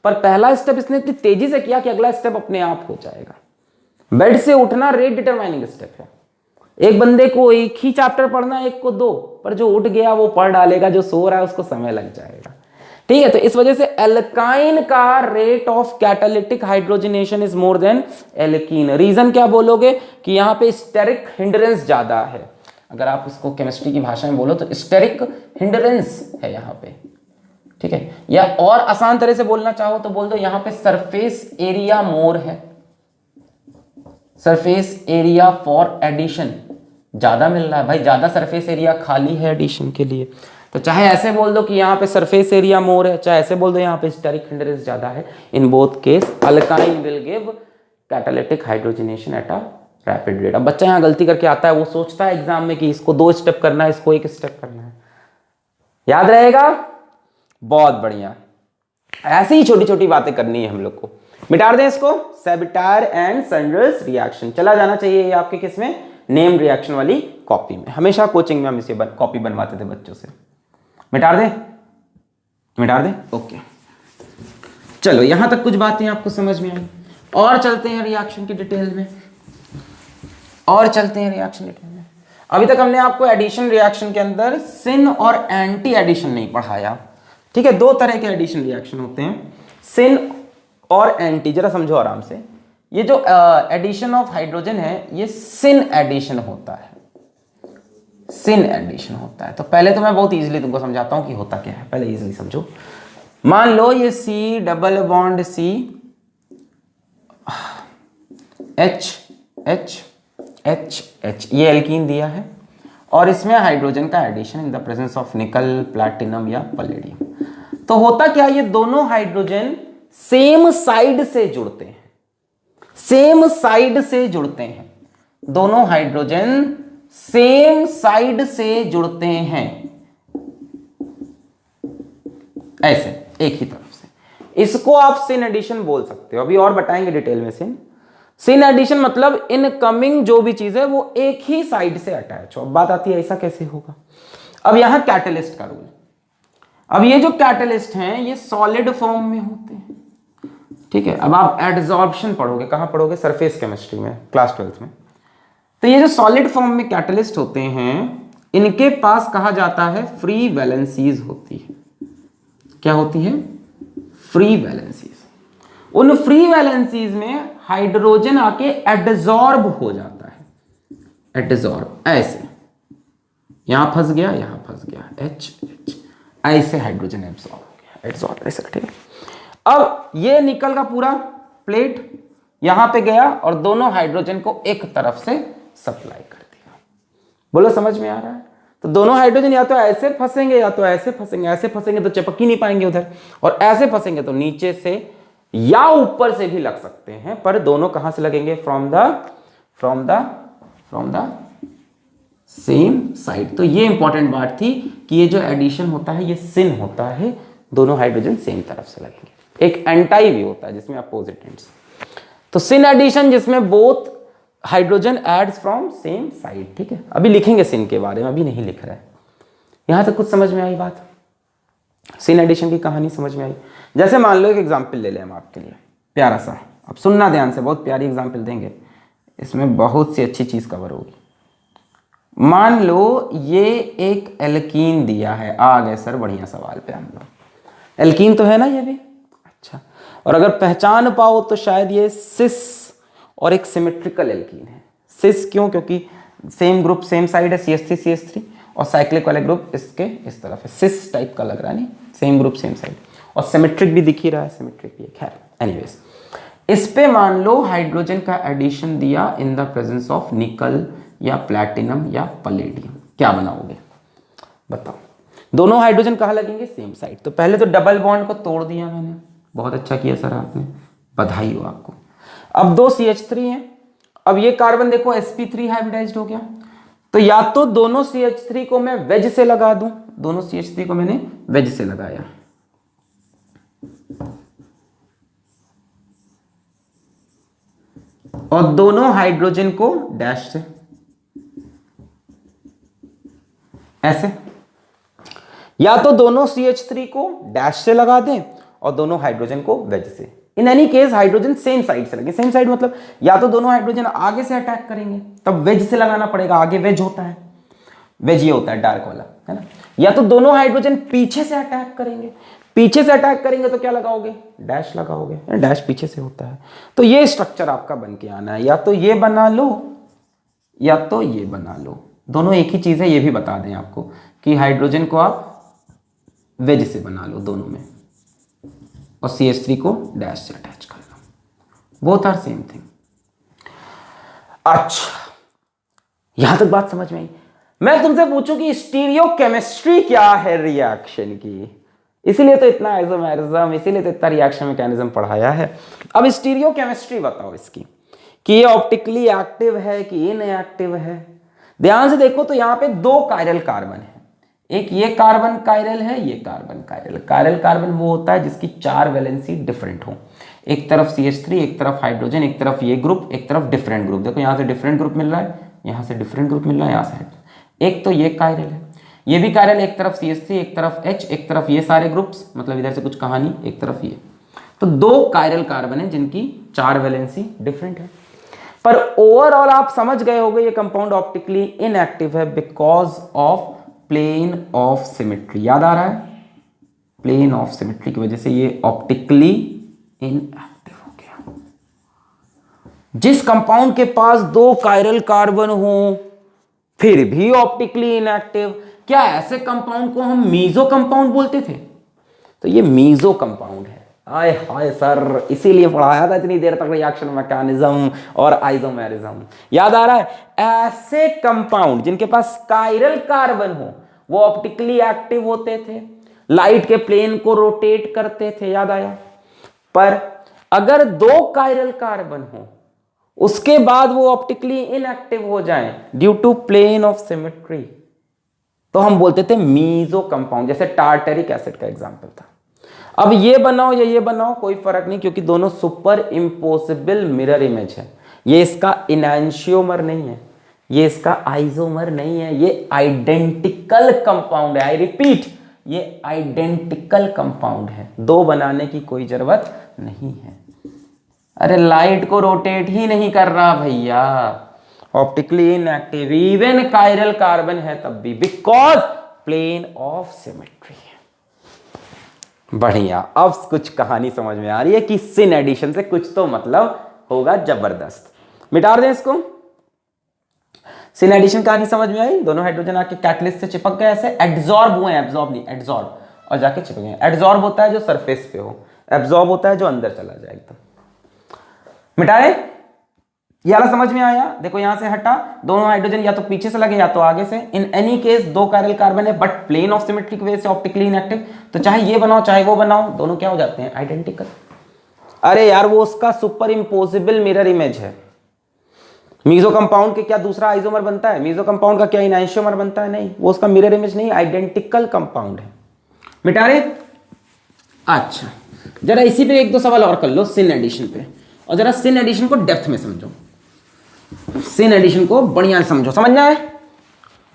पर पहला स्टेप इसने इतनी तेजी से किया कि अगला स्टेप अपने आप हो जाएगा। बेड से उठना रेट डिटरमाइनिंग स्टेप है। एक बंदे को 1 ही चैप्टर पढ़ना, एक को 2, पर जो उठ गया वो पढ़ डालेगा, जो सो रहा है उसको समय लग जाएगा, ठीक है। तो इस वजह से एल्काइन का rate of catalytic hydrogenation is more than alkene. Reason क्या बोलोगे कि यहां पे स्टेरिक हिंड्रेंस ज्यादा है। अगर आप इसको केमिस्ट्री की भाषा में बोलो तो स्टेरिक हिंड्रेंस है यहां पे, ठीक है। या और आसान तरह से बोलना चाहो तो बोल दो यहां पे सरफेस एरिया मोर है, सरफेस एरिया फॉर एडिशन ज्यादा मिल रहा है। भाई ज्यादा सरफेस एरिया खाली है एडिशन के लिए, तो चाहे ऐसे बोल दो कि यहाँ पे सरफेस एरिया मोर है, चाहे ऐसे बोल दो यहाँ पे स्टेरिक हिंड्रेंस ज्यादा है। In both case alkyne will give catalytic hydrogenation at a rapid rate. अब बच्चा यहाँ गलती करके आता है, वो सोचता है एग्जाम में कि इसको 2 स्टेप करना है, इसको 1 स्टेप करना है। याद रहेगा, बहुत बढ़िया। ऐसी ही छोटी छोटी बातें करनी है हम लोग को। मिटा दें इसको, सेबिटायर एंड सनरस रिएक्शन चला जाना चाहिए ये आपके किस में, नेम रिएक्शन वाली कॉपी में। हमेशा कोचिंग में हम इसे कॉपी बनवाते थे बच्चों से। मिटा दें, मिटा दें, ओके। चलो यहां तक कुछ बातें आपको समझ में आई, और चलते हैं रिएक्शन की डिटेल में, और चलते हैं रिएक्शन डिटेल में। अभी तक हमने आपको एडिशन रिएक्शन के अंदर सिन और एंटी एडिशन नहीं पढ़ाया, ठीक है। दो तरह के एडिशन रिएक्शन होते हैं, सिन और एंटी। जरा समझो आराम से, ये जो एडिशन ऑफ हाइड्रोजन है ये सिन एडिशन होता है, सिन एडिशन होता है। तो पहले तो मैं बहुत इजीली तुमको समझाता हूं कि होता क्या है, पहले इजीली समझो। मान लो ये C double bond C H ये एल्कीन दिया है, और इसमें हाइड्रोजन का addition in the presence of nickel, platinum या पैलेडियम। तो होता क्या, ये दोनों हाइड्रोजन सेम साइड से जुड़ते हैं, सेम साइड से जुड़ते हैं, दोनों हाइड्रोजन सेम साइड से जुड़ते हैं, ऐसे एक ही तरफ से। इसको आप सिन एडिशन बोल सकते हो, अभी और बताएंगे डिटेल में। सिन एडिशन मतलब इनकमिंग जो भी चीज है वो एक ही साइड से अटैच हो। अब बात आती है ऐसा कैसे होगा। अब यहां कैटलिस्ट का रूल, अब ये जो कैटलिस्ट हैं ये सॉलिड फॉर्म में होते हैं, ठीक है। अब आप एडजॉर्प्शन पढ़ोगे, कहां पढ़ोगे, सरफेस केमिस्ट्री में, क्लास 12th में। तो ये जो सॉलिड फॉर्म में कैटलिस्ट होते हैं, इनके पास कहा जाता है फ्री वैलेंसीज होती है। क्या होती है, फ्री वैलेंसीज। उन फ्री वैलेंसीज में हाइड्रोजन आके एडजॉर्ब हो जाता है, एडजॉर्ब, ऐसे यहां फंस गया, यहां फंस गया, H ऐसे हाइड्रोजन एब्जॉर्ब हो गया, एडजॉर्ब ऐसे रखेंगे। अब ये निकल का पूरा प्लेट यहां पे गया और दोनों हाइड्रोजन को एक तरफ से सप्लाई कर दिया। बोलो समझ में आ रहा है। तो दोनों हाइड्रोजन या तो ऐसे फंसेंगे या तो ऐसे फंसेंगे, ऐसे फंसेंगे तो चिपक ही नहीं पाएंगे उधर, और ऐसे फंसेंगे तो नीचे से या ऊपर से भी लग सकते हैं, पर दोनों कहां से लगेंगे, फ्रॉम द सेम साइड। तो ये इंपॉर्टेंट बात थी कि ये जो एडिशन होता है ये सिन होता है, दोनों हाइड्रोजन सेम तरफ से लगेंगे। एक एंटाई भी होता है जिसमें अपोजिट एंड्स। तो सिन एडिशन जिसमें both hydrogen adds from same side, ठीक है। अभी लिखेंगे सिन के बारे में, अभी नहीं लिख रहा है। यहां तक कुछ समझ में आई बात, सिन एडिशन की कहानी समझ में आई। जैसे मान लो एक एग्जाम्पल ले लें हम आपके लिए प्यारा सा, अब सुनना ध्यान से, बहुत प्यारी एग्जाम्पल देंगे, इसमें बहुत सी अच्छी चीज कवर होगी। मान लो ये एक एल्कीन दिया है, आ गए सर बढ़िया सवाल पे हम लोग। एल्कीन तो है ना ये भी, अच्छा। और अगर पहचान पाओ तो शायद ये सिस और एक सिमेट्रिकल एल्कीन है। सिस क्यों, क्योंकि सेम ग्रुप सेम साइड है, CH3 और साइक्लिक वाले ग्रुप इसके इस तरफ है, सिस टाइप का लग रहा है, नहीं, सेम ग्रुप सेम साइड, और सिमेट्रिक भी दिख ही रहा है, सिमेट्रिक भी है। एनीवेज, इस पे मान लो हाइड्रोजन का एडिशन दिया इन द प्रेजेंस ऑफ निकल या प्लैटिनम या पैलेडियम, क्या बनाओगे बताओ। दोनों हाइड्रोजन कहाँ लगेंगे, सेम साइड। तो पहले तो डबल बॉन्ड को तोड़ दिया मैंने, बहुत अच्छा किया सर आपने, बधाई हो आपको। अब 2 CH3 हैं, अब ये कार्बन देखो sp3 हाइब्रिडाइज्ड हो गया। तो या तो दोनों CH3 को मैं वेज से लगा दूं, दोनों CH3 को मैंने वेज से लगाया, और दोनों हाइड्रोजन को डैश से, ऐसे। या तो दोनों CH3 को डैश से लगा दें और दोनों हाइड्रोजन को वेज से। In any case hydrogen same side से लगे, सेम साइड मतलब या तो दोनों हाइड्रोजन आगे से अटैक करेंगे, तब वेज से लगाना पड़ेगा, आगे वेज होता है, वेज ये होता है डार्क वाला, है ना। या तो दोनों हाइड्रोजन पीछे से अटैक करेंगे, पीछे से अटैक करेंगे तो क्या लगाओगे, डैश लगाओगे, डैश पीछे से होता है। तो ये स्ट्रक्चर आपका बन के आना है, या तो ये बना लो या तो ये बना लो, दोनों एक ही चीज है। ये भी बता दें आपको कि हाइड्रोजन को आप वेज से बना लो दोनों में, और CH3 को डैश से अटैच कर लो, बोथ आर सेम थिंग। अच्छा, यहां तक बात समझ में आई। मैं तुमसे पूछूं कि स्टीरियोकेमिस्ट्री क्या है रिएक्शन की, इसीलिए तो इतना आइसोमेरिज्म, इसीलिए तो इतना रिएक्शन मैकेनिज्म पढ़ाया है। अब स्टीरियोकेमिस्ट्री बताओ इसकी, कि ये ऑप्टिकली एक्टिव है कि इनएक्टिव है। ध्यान से देखो तो यहां पे 2 कायरल कार्बन है, एक ये कार्बन कायरल है, ये कार्बन कायरल। कायरल कार्बन वो होता है जिसकी 4 वैलेंसी डिफरेंट हो, एक तरफ CH3, एक तरफ हाइड्रोजन, एक तरफ ये ग्रुप, एक तरफ डिफरेंट ग्रुप। देखो यहाँ से डिफरेंट ग्रुप मिल रहा है, यहाँ से डिफरेंट ग्रुप मिल रहा है, यहाँ से। एक तो ये कायरल है, ये भी कायरल, एक तरफ CH3, एक तरफ H, एक तरफ ये सारे ग्रुप्स, मतलब इधर से कुछ कहानी, एक तरफ ये। तो 2 कायरल कार्बन है जिनकी 4 वैलेंसी डिफरेंट है। पर ओवरऑल आप समझ गए होंगे ये कंपाउंड ऑप्टिकली इनएक्टिव है because of plane of symmetry. याद आ रहा है? प्लेन ऑफ सिमेट्री की वजह से ये ऑप्टिकली इनएक्टिव हो गया। जिस कंपाउंड के पास 2 कायरल कार्बन हो फिर भी ऑप्टिकली इनएक्टिव, क्या ऐसे कंपाउंड को हम मीजो कंपाउंड बोलते थे? तो ये मीजो कंपाउंड है। आय हाय सर, इसीलिए पढ़ाया था इतनी देर तक रिएक्शन मैकेनिज्म और आइसोमेरिज्म। याद आ रहा है? ऐसे कंपाउंड जिनके पास कायरल कार्बन हो वो ऑप्टिकली एक्टिव होते थे, लाइट के प्लेन को रोटेट करते थे। याद आया? पर अगर 2 कायरल कार्बन हो उसके बाद वो ऑप्टिकली इनएक्टिव हो जाएं due to plane of symmetry, तो हम बोलते थे मीजो कंपाउंड। जैसे टार्टरिक एसिड का एग्जांपल था। अब ये बनाओ या ये बनाओ कोई फर्क नहीं, क्योंकि दोनों सुपर इम्पोसिबल मिरर इमेज है। ये इसका इनैंशियोमर नहीं है, ये इसका आइसोमर नहीं है, ये आइडेंटिकल कंपाउंड है। आई रिपीट, ये आइडेंटिकल कंपाउंड है, 2 बनाने की कोई जरूरत नहीं है। अरे लाइट को रोटेट ही नहीं कर रहा भैया, optically inactive, even chiral carbon है तब भी, बिकॉज प्लेन ऑफ सिमेट्री है। बढ़िया, अब कुछ कहानी समझ में आ रही है कि सिन एडिशन से कुछ तो मतलब होगा जबरदस्त। मिटा दें इसको। सिन एडिशन कहानी समझ में आई? दोनों हाइड्रोजन आके कैटलिस्ट से चिपक गए, ऐसे एड्सॉर्ब हुए, एब्जॉर्ब नहीं, एड्सॉर्ब, और जाके चिपक गए। एड्सॉर्ब होता है जो सरफेस पे हो, एब्जॉर्ब होता है जो अंदर चला जाए एकदम। मिटाए? ये वाला समझ में आया? देखो यहां से हटा, दोनों हाइड्रोजन या तो पीछे से लगे या तो आगे से। In any case 2 chiral carbon है बट प्लेन ऑफ सिमेट्री की वजह से ऑप्टिकली इनएक्टिव, तो चाहे ये बनाओ चाहे वो बनाओ, दोनों क्या हो जाते हैं? आइडेंटिकल। अरे यार वो उसका सुपर इम्पोसिबल मिरर इमेज है। मीजो कंपाउंड के क्या दूसरा आइसोमर बनता है? मीजो कंपाउंड का क्या इनैंशियोमर बनता है? नहीं, वो उसका मिरर इमेज नहीं, आइडेंटिकल कंपाउंड है। मिटा रहे? अच्छा, जरा इसी पे 1-2 सवाल और कर लो सिन एडिशन पे, और जरा सिन एडिशन को डेप्थ में समझो, सिन एडिशन को बढ़िया समझो। समझना है?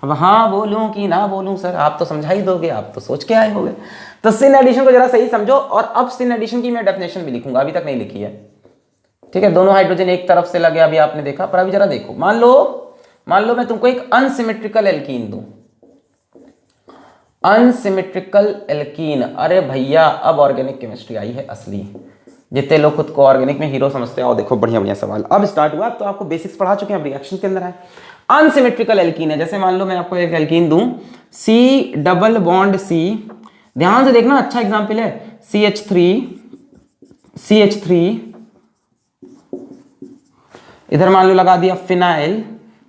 अब हाँ बोलूं कि ना बोलूं सर, आप तो समझा ही दोगे, आप तो सोच के आए होगे। तो सिन एडिशन को जरा सही समझो, और अब सिन एडिशन की मैं डेफिनेशन भी लिखूंगा, अभी तक नहीं लिखी है, ठीक है? दोनों हाइड्रोजन एक तरफ से लगे, अभी आपने देखा, पर अभी जरा देखो। मान लो मैं तुमको एक अनसिमेट्रिकल एल्कीन दूं, अनसिमेट्रिकल एल्कीन। अरे भैया अब ऑर्गेनिक केमिस्ट्री आई है असली, जितने लोग खुद को ऑर्गेनिक में हीरो समझते हैं। और देखो बढ़िया बढ़िया सवाल अब स्टार्ट हुआ, तो आपको बेसिक्स पढ़ा चुके हैं, अब रिएक्शन के अंदर है। अनसिमेट्रिकल एल्कीन है, जैसे मान लो मैं आपको एक एल्कीन दूं C डबल बॉन्ड C, ध्यान से देखना, अच्छा एग्जांपल है, CH3 इधर मान लो लगा दिया फिनाइल,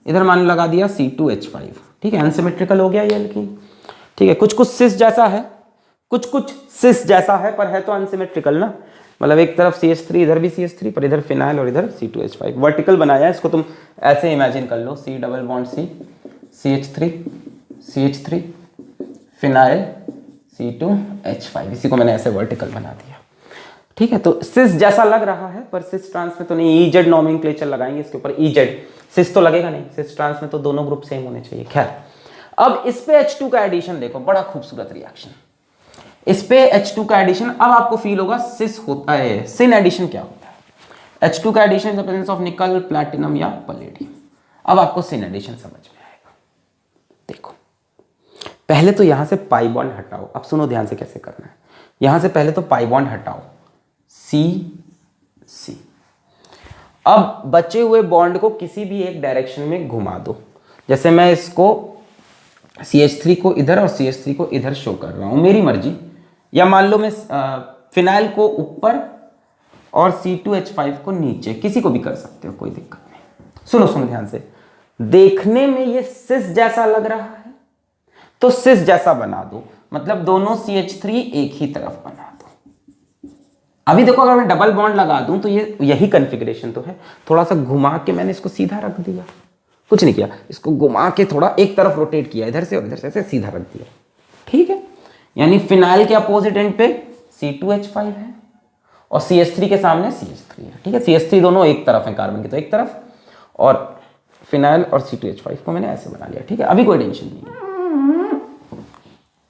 इधर मान लो लगा दिया C2H5, ठीक है? अनसिमेट्रिकल हो गया ये एल्कीन, ठीक है? कुछ कुछ सिस जैसा है, कुछ कुछ सिस जैसा है, पर है तो अनसिमेट्रिकल ना। मतलब एक तरफ CH3, इधर भी CH3, पर इधर फिनाइल और इधर C2H5। वर्टिकल बनाया है इसको, तुम ऐसे इमेजिन कर लो, C double bond C, CH3 phenyl C2H5, इसी को मैंने ऐसे वर्टिकल बना दिया, ठीक है? तो सिस जैसा लग रहा है, पर सिस ट्रांस में तो नहीं। EZ नॉमेनक्लेचर लगाएंगे इसके ऊपर, EZ, सिस तो लगेगा नहीं, सिस ट्रांस में तो दोनों ग्रुप सेम होने चाहिए। खैर, अब इस पे H2 का एडिशन देखो, बड़ा खूबसूरत रिएक्शन। इस पे H2 का एडिशन, अब आपको फील होगा सिस होता है। सिन एडिशन क्या होता है? H2 का addition in the presence of nickel, platinum या पैलेडियम। अब आपको सिन एडिशन समझ में आएगा। देखो पहले तो यहां से पाई बॉन्ड हटाओ, अब सुनो ध्यान से कैसे करना है। यहां से पहले तो पाई बॉन्ड हटाओ, C। अब बचे हुए बॉन्ड को किसी भी एक डायरेक्शन में घुमा दो। जैसे मैं इसको CH3 को इधर और CH3 को इधर शो कर रहा हूं, मेरी मर्जी। या मान लो मैं फिनाइल को ऊपर और C2H5 को नीचे, किसी को भी कर सकते हो, कोई दिक्कत नहीं। सुनो ध्यान से, देखने में ये सिस जैसा लग रहा है तो सिस जैसा बना दो, मतलब दोनों CH3 एक ही तरफ बना दो। अभी देखो अगर मैं डबल बॉन्ड लगा दूं तो ये यही कॉन्फ़िगरेशन तो है। थोड़ा सा घुमा के मैंने इसको सीधा रख दिया, कुछ नहीं किया, इसको घुमा के थोड़ा एक तरफ रोटेट किया, इधर से और इधर से सीधा रख दिया, ठीक है, यानी फिनाइल के अपोजिट एंड पे C2H5 है और CH3 के सामने CH3 है। ठीक है, CH3 दोनों एक तरफ है कार्बन की, तो एक तरफ, और फिनाइल और C2H5 को मैंने ऐसे बना लिया। ठीक है, अभी कोई टेंशन नहीं है।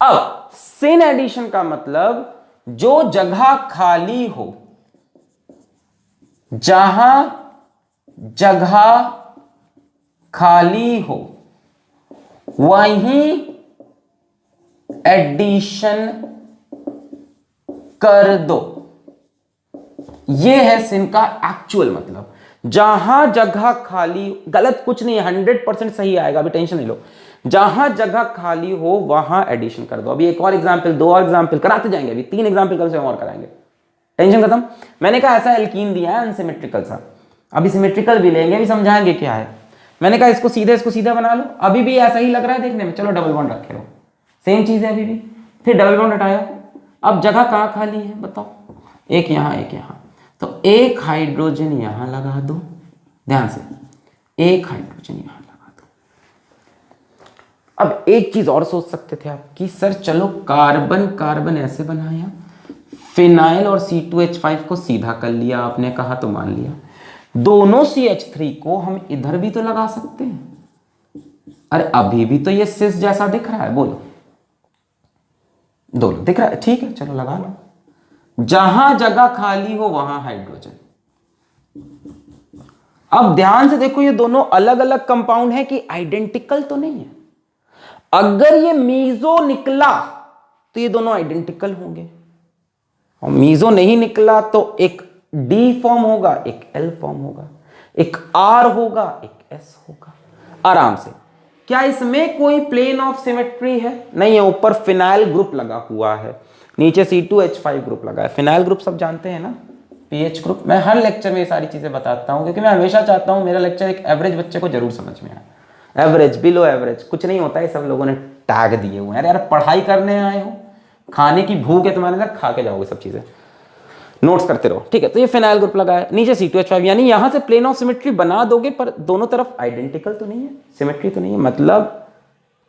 अब सिन एडिशन का मतलब जो जगह खाली हो, जहां जगह खाली हो वहीं एडिशन कर दो। यह है सिन का एक्चुअल मतलब। जहां जगह खाली, गलत कुछ नहीं है, 100% सही आएगा, अभी टेंशन नहीं लो। जहां जगह खाली हो वहां एडिशन कर दो। अभी एक और एग्जांपल, 2 और एग्जांपल कराते जाएंगे, अभी 3 एग्जांपल कम से कम और कराएंगे, टेंशन खत्म। मैंने कहा ऐसा एल्कीन दिया है अनसिमेट्रिकल सा, अभी सिमेट्रिकल भी लेंगे, अभी समझाएंगे क्या है। मैंने कहा इसको सीधा बना लो, अभी भी ऐसा ही लग रहा है देखने में, चलो डबल बॉन्ड रखे हो, सेम चीज है अभी भी। फिर डबल बॉन्ड हटाया, अब जगह कहां खाली है बताओ, एक यहां एक यहां, तो एक हाइड्रोजन यहां लगा दो, ध्यान से, एक हाइड्रोजन यहां लगा दो। अब एक चीज और सोच सकते थे आप कि सर चलो कार्बन कार्बन ऐसे बनाया, फिनाइल और C2H5 को सीधा कर लिया आपने कहा तो मान लिया, दोनों CH3 को हम इधर भी तो लगा सकते हैं। अरे अभी भी तो ये सिस जैसा दिख रहा है, बोलो दोनों दिख रहा है, ठीक है चलो लगा लो। जहां जगह खाली हो वहां हाइड्रोजन। अब ध्यान से देखो, ये दोनों अलग अलग कंपाउंड है कि आइडेंटिकल तो नहीं है। अगर ये मीजो निकला तो ये दोनों आइडेंटिकल होंगे, और मीजो नहीं निकला तो एक D फॉर्म होगा, एक L फॉर्म होगा, एक R होगा, एक S होगा, आराम से। क्या इसमें कोई प्लेन ऑफ सिमेट्री है? नहीं है। ऊपर फिनाइल ग्रुप लगा हुआ है, नीचे C2H5 ग्रुप लगा है। फिनाइल ग्रुप सब जानते हैं ना, पीएच ग्रुप। मैं हर लेक्चर में ये सारी चीजें बताता हूं क्योंकि मैं हमेशा चाहता हूं मेरा लेक्चर एक एवरेज बच्चे को जरूर समझ में आए। एवरेज, बिलो एवरेज कुछ नहीं होता है, सब लोगों ने टैग दिए हुए हैं। यार पढ़ाई करने आए हो, खाने की भूख है तुम्हारे अंदर, खा के जाओगे सब चीजें, नोट्स करते रहो। ठीक है, तो ये फिनाइल ग्रुप लगा है, नीचे C2H5, यानी यहां से प्लेन ऑफ सिमेट्री बना दोगे, पर दोनों तरफ आइडेंटिकल तो नहीं है, सिमेट्री तो नहीं है, मतलब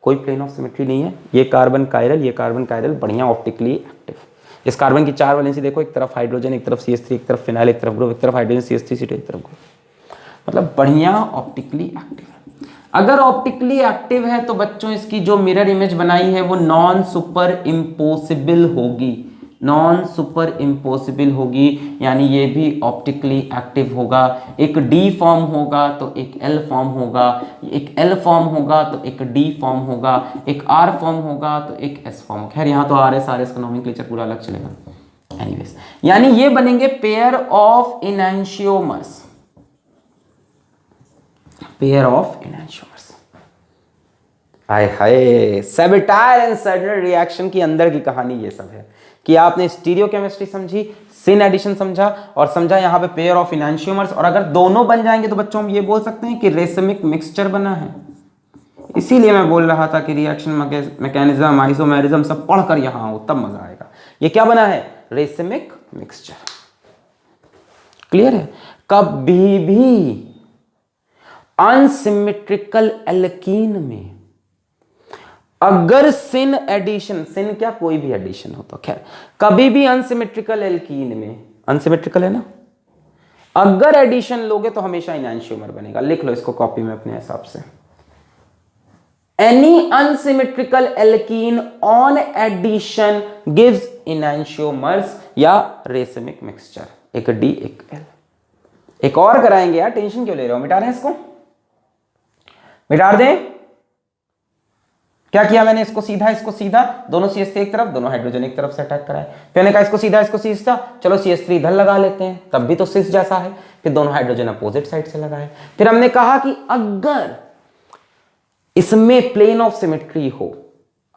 कोई प्लेन ऑफ सिमेट्री नहीं है। ये कार्बन कायरल, ये कार्बन कायरल, बढ़िया ऑप्टिकली एक्टिव। इस कार्बन की 4 वैलेंसी देखो, एक तरफ हाइड्रोजन, एक तरफ CH3, एक तरफ फिनाइल, एक तरफ ग्रुप, एक तरफ हाइड्रोजन CH3 C2, एक तरफ ग्रुप, मतलब बढ़िया ऑप्टिकली एक्टिव है। अगर ऑप्टिकली एक्टिव है तो बच्चों इसकी जो मिरर इमेज बनाई है वो नॉन सुपर इम्पोसिबल होगी, नॉन सुपर इम्पोसिबल होगी, यानी ये भी ऑप्टिकली एक्टिव होगा। एक D फॉर्म होगा तो एक L फॉर्म होगा, एक L फॉर्म होगा तो एक D फॉर्म होगा, एक R फॉर्म होगा तो एक S फॉर्म होगा। खैर यहाँ तो RS RS का नोमेनक्लेचर पूरा अलग चलेगा। एनीवेज, यानी ये बनेंगे pair of enantiomers, pair of enantiomers. हाय हाय, सेबेटायर एंड सडनर रिएक्शन की अंदर की कहानी ये सब है कि आपने स्टीरियोकेमिस्ट्री समझी, सिन एडिशन समझा, और समझा यहाँ पे पेयर ऑफ इनैंशियोमर्स। और अगर दोनों बन जाएंगे तो बच्चों हम ये बोल सकते हैं कि रेसमिक मिक्सचर बना है। इसीलिए मैं बोल रहा था कि रिएक्शन मैकेनिज्म, आइसोमेरिज्म सब पढ़कर यहाँ आओ तब मजा आएगा। ये क्या बना है? Racemic mixture. क्लियर है? कभी भी अनसिमेट्रिकल एल्कीन में अगर सिन एडिशन, सिन क्या कोई भी एडिशन हो तो खैर, कभी भी अनसिमेट्रिकल एल्कीन में, अनसिमेट्रिकल है ना, अगर एडिशन लोगे तो हमेशा इनैंशियोमर बनेगा। लिख लो इसको कॉपी में अपने हिसाब से। Any unsymmetrical alkene on addition gives enantiomers या रेसमिक मिक्सचर, एक D एक L। एक और कराएंगे यार, टेंशन क्यों ले रहे हो? मिटा दें इसको, मिटा दें। क्या किया मैंने? इसको सीधा, दोनों CH3 एक तरफ, दोनों हाइड्रोजन एक तरफ से अटैक कराए। फिर मैंने कहा इसको सीधा, चलो CH3 इधर लगा लेते हैं, तब भी तो सिस जैसा है। फिर दोनों हाइड्रोजन अपोजिट साइड से लगाए। फिर हमने कहा कि अगर इसमें प्लेन ऑफ सिमेट्री हो,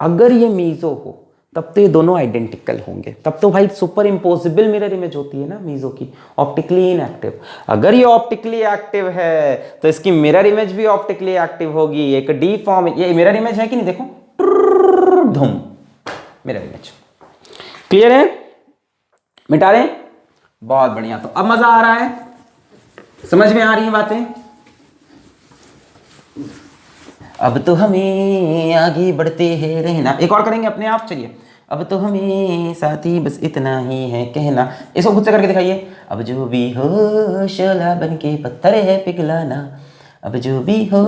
अगर ये मीजो हो, तब तो ये दोनों आइडेंटिकल होंगे। तब तो भाई सुपर इम्पोसिबल मिरर इमेज होती है ना मीजो की, ऑप्टिकली इनएक्टिव। अगर ये ऑप्टिकली एक्टिव है तो इसकी मिरर इमेज भी ऑप्टिकली एक्टिव होगी। एक D फॉर्म, ये मिरर इमेज है कि नहीं? देखो, धूम मिरर इमेज। क्लियर है? मिटा रहे? बहुत बढ़िया। तो अब मजा आ रहा है, समझ में आ रही है बातें? अब तो हमें आगे बढ़ते हैं रहना। एक और करेंगे अपने आप, चलिए। अब तो हमें साथी बस इतना ही है कहना। इसको खुद से करके दिखाइए। अब जो भी हो शोला बन के पत्थर है पिघलाना, अब जो भी हो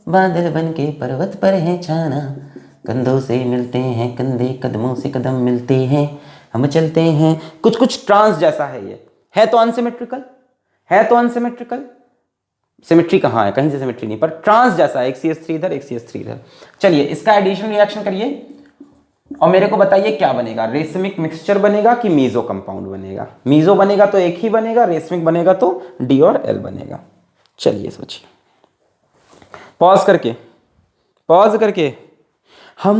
बादल बन के पर्वत पर है छाना, कंधों से मिलते हैं कंधे, कदमों से कदम मिलते हैं, हम चलते हैं। कुछ कुछ ट्रांस जैसा है ये, है तो अनसिमेट्रिकल, है तो अनसिमेट्रिकल, सिमेट्री कहाँ है, कहीं से सिमेट्री नहीं, पर ट्रांस जैसा है, एक CH3 इधर एक CH3 इधर। चलिए इसका एडिशन रिएक्शन करिए और मेरे को बताइए क्या बनेगा, रेसमिक मिक्सचर बनेगा कि मीजो कंपाउंड बनेगा। मीजो बनेगा तो एक ही बनेगा, रेसमिक बनेगा तो D और L बनेगा। चलिए सोचिए, पॉज करके। हम